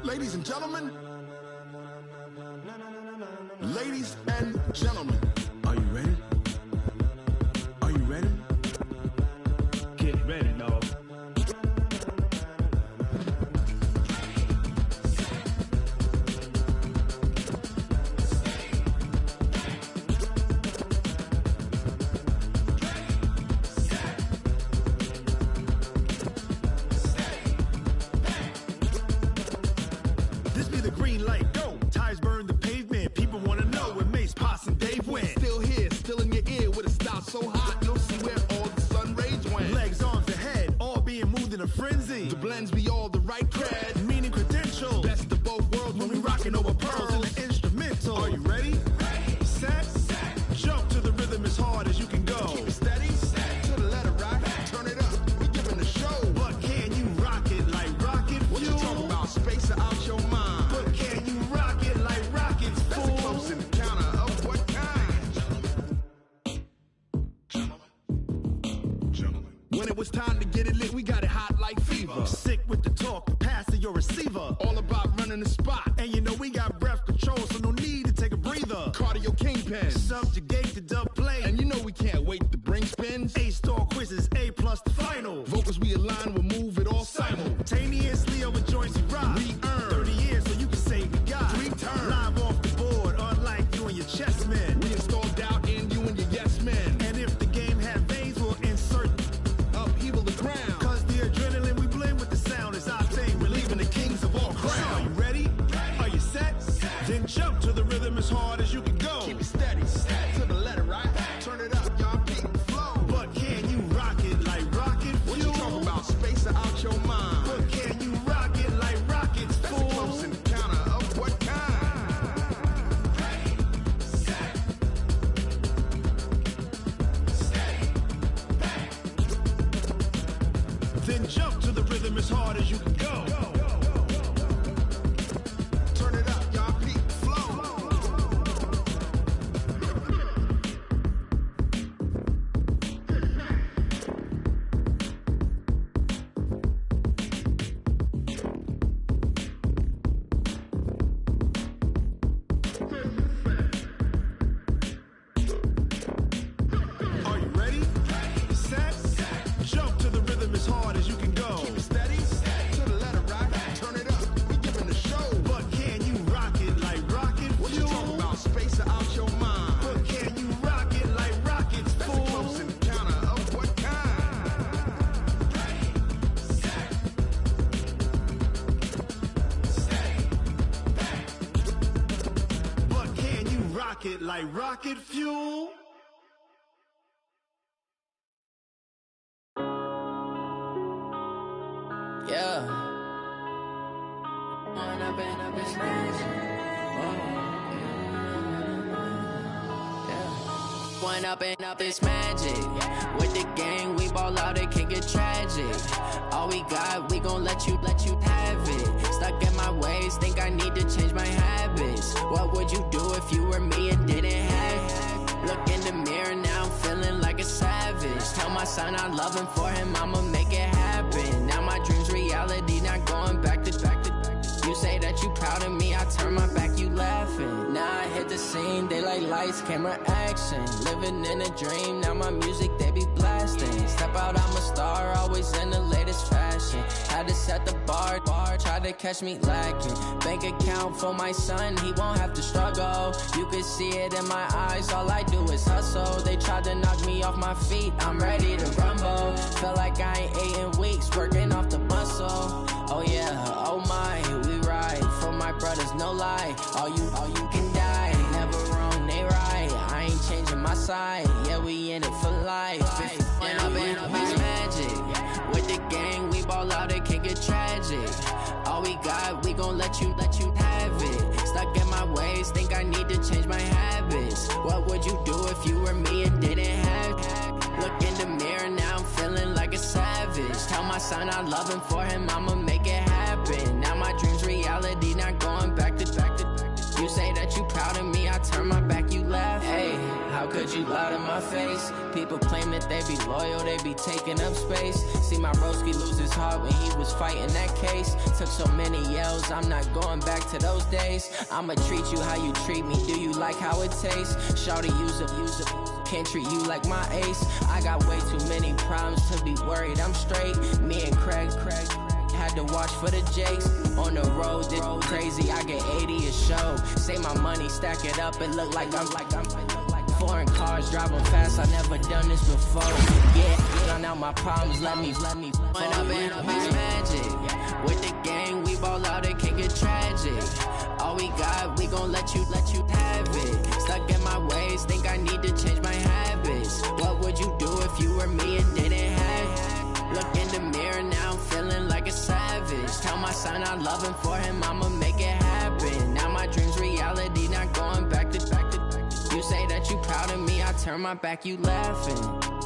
Ladies and gentlemen, ladies and gentlemen, are you ready? Are you ready? Get ready, dog. This be the green light, go. Tires burn the pavement. People want to know where Mace, Pops, and Dave went. Still here, still in your ear with a style so hot, you'll see where all the sun rays went. Legs, arms, and head, all being moved in a frenzy. The blends be all the right cred, Meaning credentials. best of both worlds when we rockin' over Pearls in pearls. the instrumental. Are you ready? Set? Jump to the rhythm as hard as you can go. Keep it steady, to the letter rock, turn it up, we giving the show. But can you rock it like rocket What you fuel? talking about? Space or out your mind? But can you rock it like rockets, That's a fool? close encounter of what kind? When it was time to get it lit, we got it hot like fever. Sick with the talk, pass to your receiver. All about running the spot, And you know we got breath control, so no need to take a breather. cardio kingpin. Subjugate the dub play. And you know we can't wait to bring spins. A-star quizzes, A+ the final. Vocals we align, we'll move it all Simultaneously over joints we rock. We earn 30 years, so you can say we got 3 turns. live off the board, unlike you and your chess men. We install doubt in you and your yes men. And if the game had veins, we'll insert. Upheaval the ground. Cause the adrenaline we blend with the sound is our thing. Relieving the kings of all crowns. Are you ready? Are you set? Then jump to the rhythm as hard as you can go. Keep it steady, to the letter right. Turn it up, y'all peak the flow. But can you rock it like rocket What you fuel? talking about? Space or out your mind? But can you rock it like rockets, That's a fool? close encounter of what kind? Then jump to the rhythm as hard as you can go. Turn it up, y'all peak the flow. Are you ready? Set? Jump to the rhythm as hard as you can go. Keep it steady, to the letter right. Turn it up, we giving the show. But can you rock it like rocket What you fuel? talking about? Space or out your mind? But can you rock it like rockets, That's a close fool? encounter of what kind? But can you rock it like rocket fuel? Yeah. One up and up is One up and up is magic. With the gang, we ball out, it can get tragic. All we got, we gon' let you have it. Stuck in my ways, think I need to change my habits. What would you do if you were me and didn't have it? Look in the mirror now, I'm feeling like a savage. Tell my son I love him, for him I'ma make it happen. Now my dream's reality, not going back to. You say that you proud of me, I turn my back, you laughing. Now I hit the scene, they like lights, camera, action. Living in a dream, now my music, they be blasting. Step out, I'm a star, always in the latest fashion. Had to set the bar, try to catch me lacking. Bank account for my son, he won't have to struggle. You can see it in my eyes, all I do is hustle. They tried to knock me off my feet, I'm ready to rumble. Feel like I ain't ate in weeks, working off the muscle. Oh yeah, oh my, we ride for my brothers, no lie. All you can die, never wrong, they right. I ain't changing my side, yeah, we in it for life. When up and up is magic. With the gang, we ball out, it can get tragic. All we got, we gon' let you have it. Stuck in my ways, think I need to change my habits. What would you do if you were me and didn't have it? Look in the mirror now, I'm feeling like a savage. Tell my son I love him, for him I'ma make it happen. Now my dream's reality, not going back to. You say that you proud of me, I turn my back, you laugh. Hey, how could would you lie to my face? People claim that they be loyal, they be taking up space. See my broski lose his heart when he was fighting that case. Took so many yells, I'm not going back to those days. I'ma treat you how you treat me, do you like how it tastes? Shawty, use a can't treat you like my ace. I got way too many problems to be worried, I'm straight. Me and Craig had to watch for the Jakes. On the road, this crazy, I get 80 a show. Say my money, stack it up, and look like I'm foreign cars, driving fast, I never done this before. Yeah, run out my problems, let me When up in a beach magic. With the gang, we ball out, it can get tragic. All we got, we gon' let you have it. Stuck in my ways, think I need to change my habits. What would you do if you were me and didn't have it? Look in the mirror now, I'm feeling like a savage. Tell my son I love him, for him I'ma make it happen. Now my dream's reality, not going back to. You say that you proud of me, I turn my back, you laughing.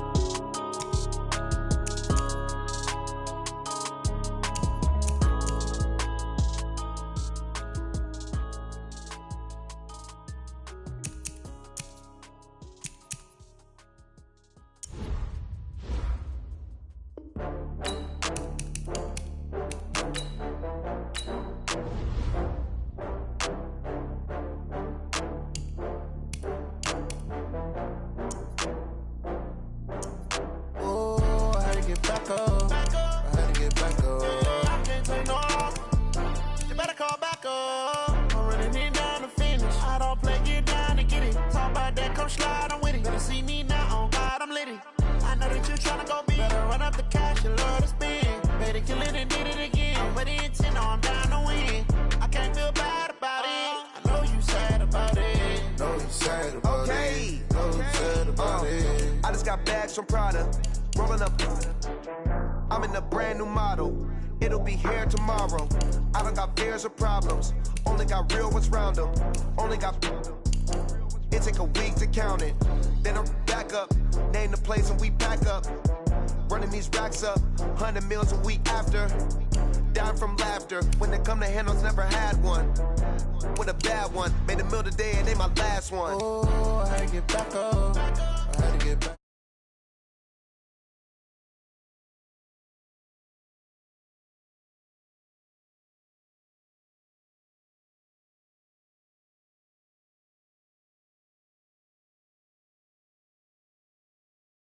From Prada, rolling up. I'm in a brand new model. It'll be here tomorrow. I don't got fears or problems. Only got real ones round them. Only got. It take a week to count it. Then I'm back up. Name the place and we pack up. Running these racks up. 100 meals a week after. Down from laughter. When they come to handles, never had one. With a bad one. Made a meal today and they my last one. Oh, I had to get back up. I had to get back.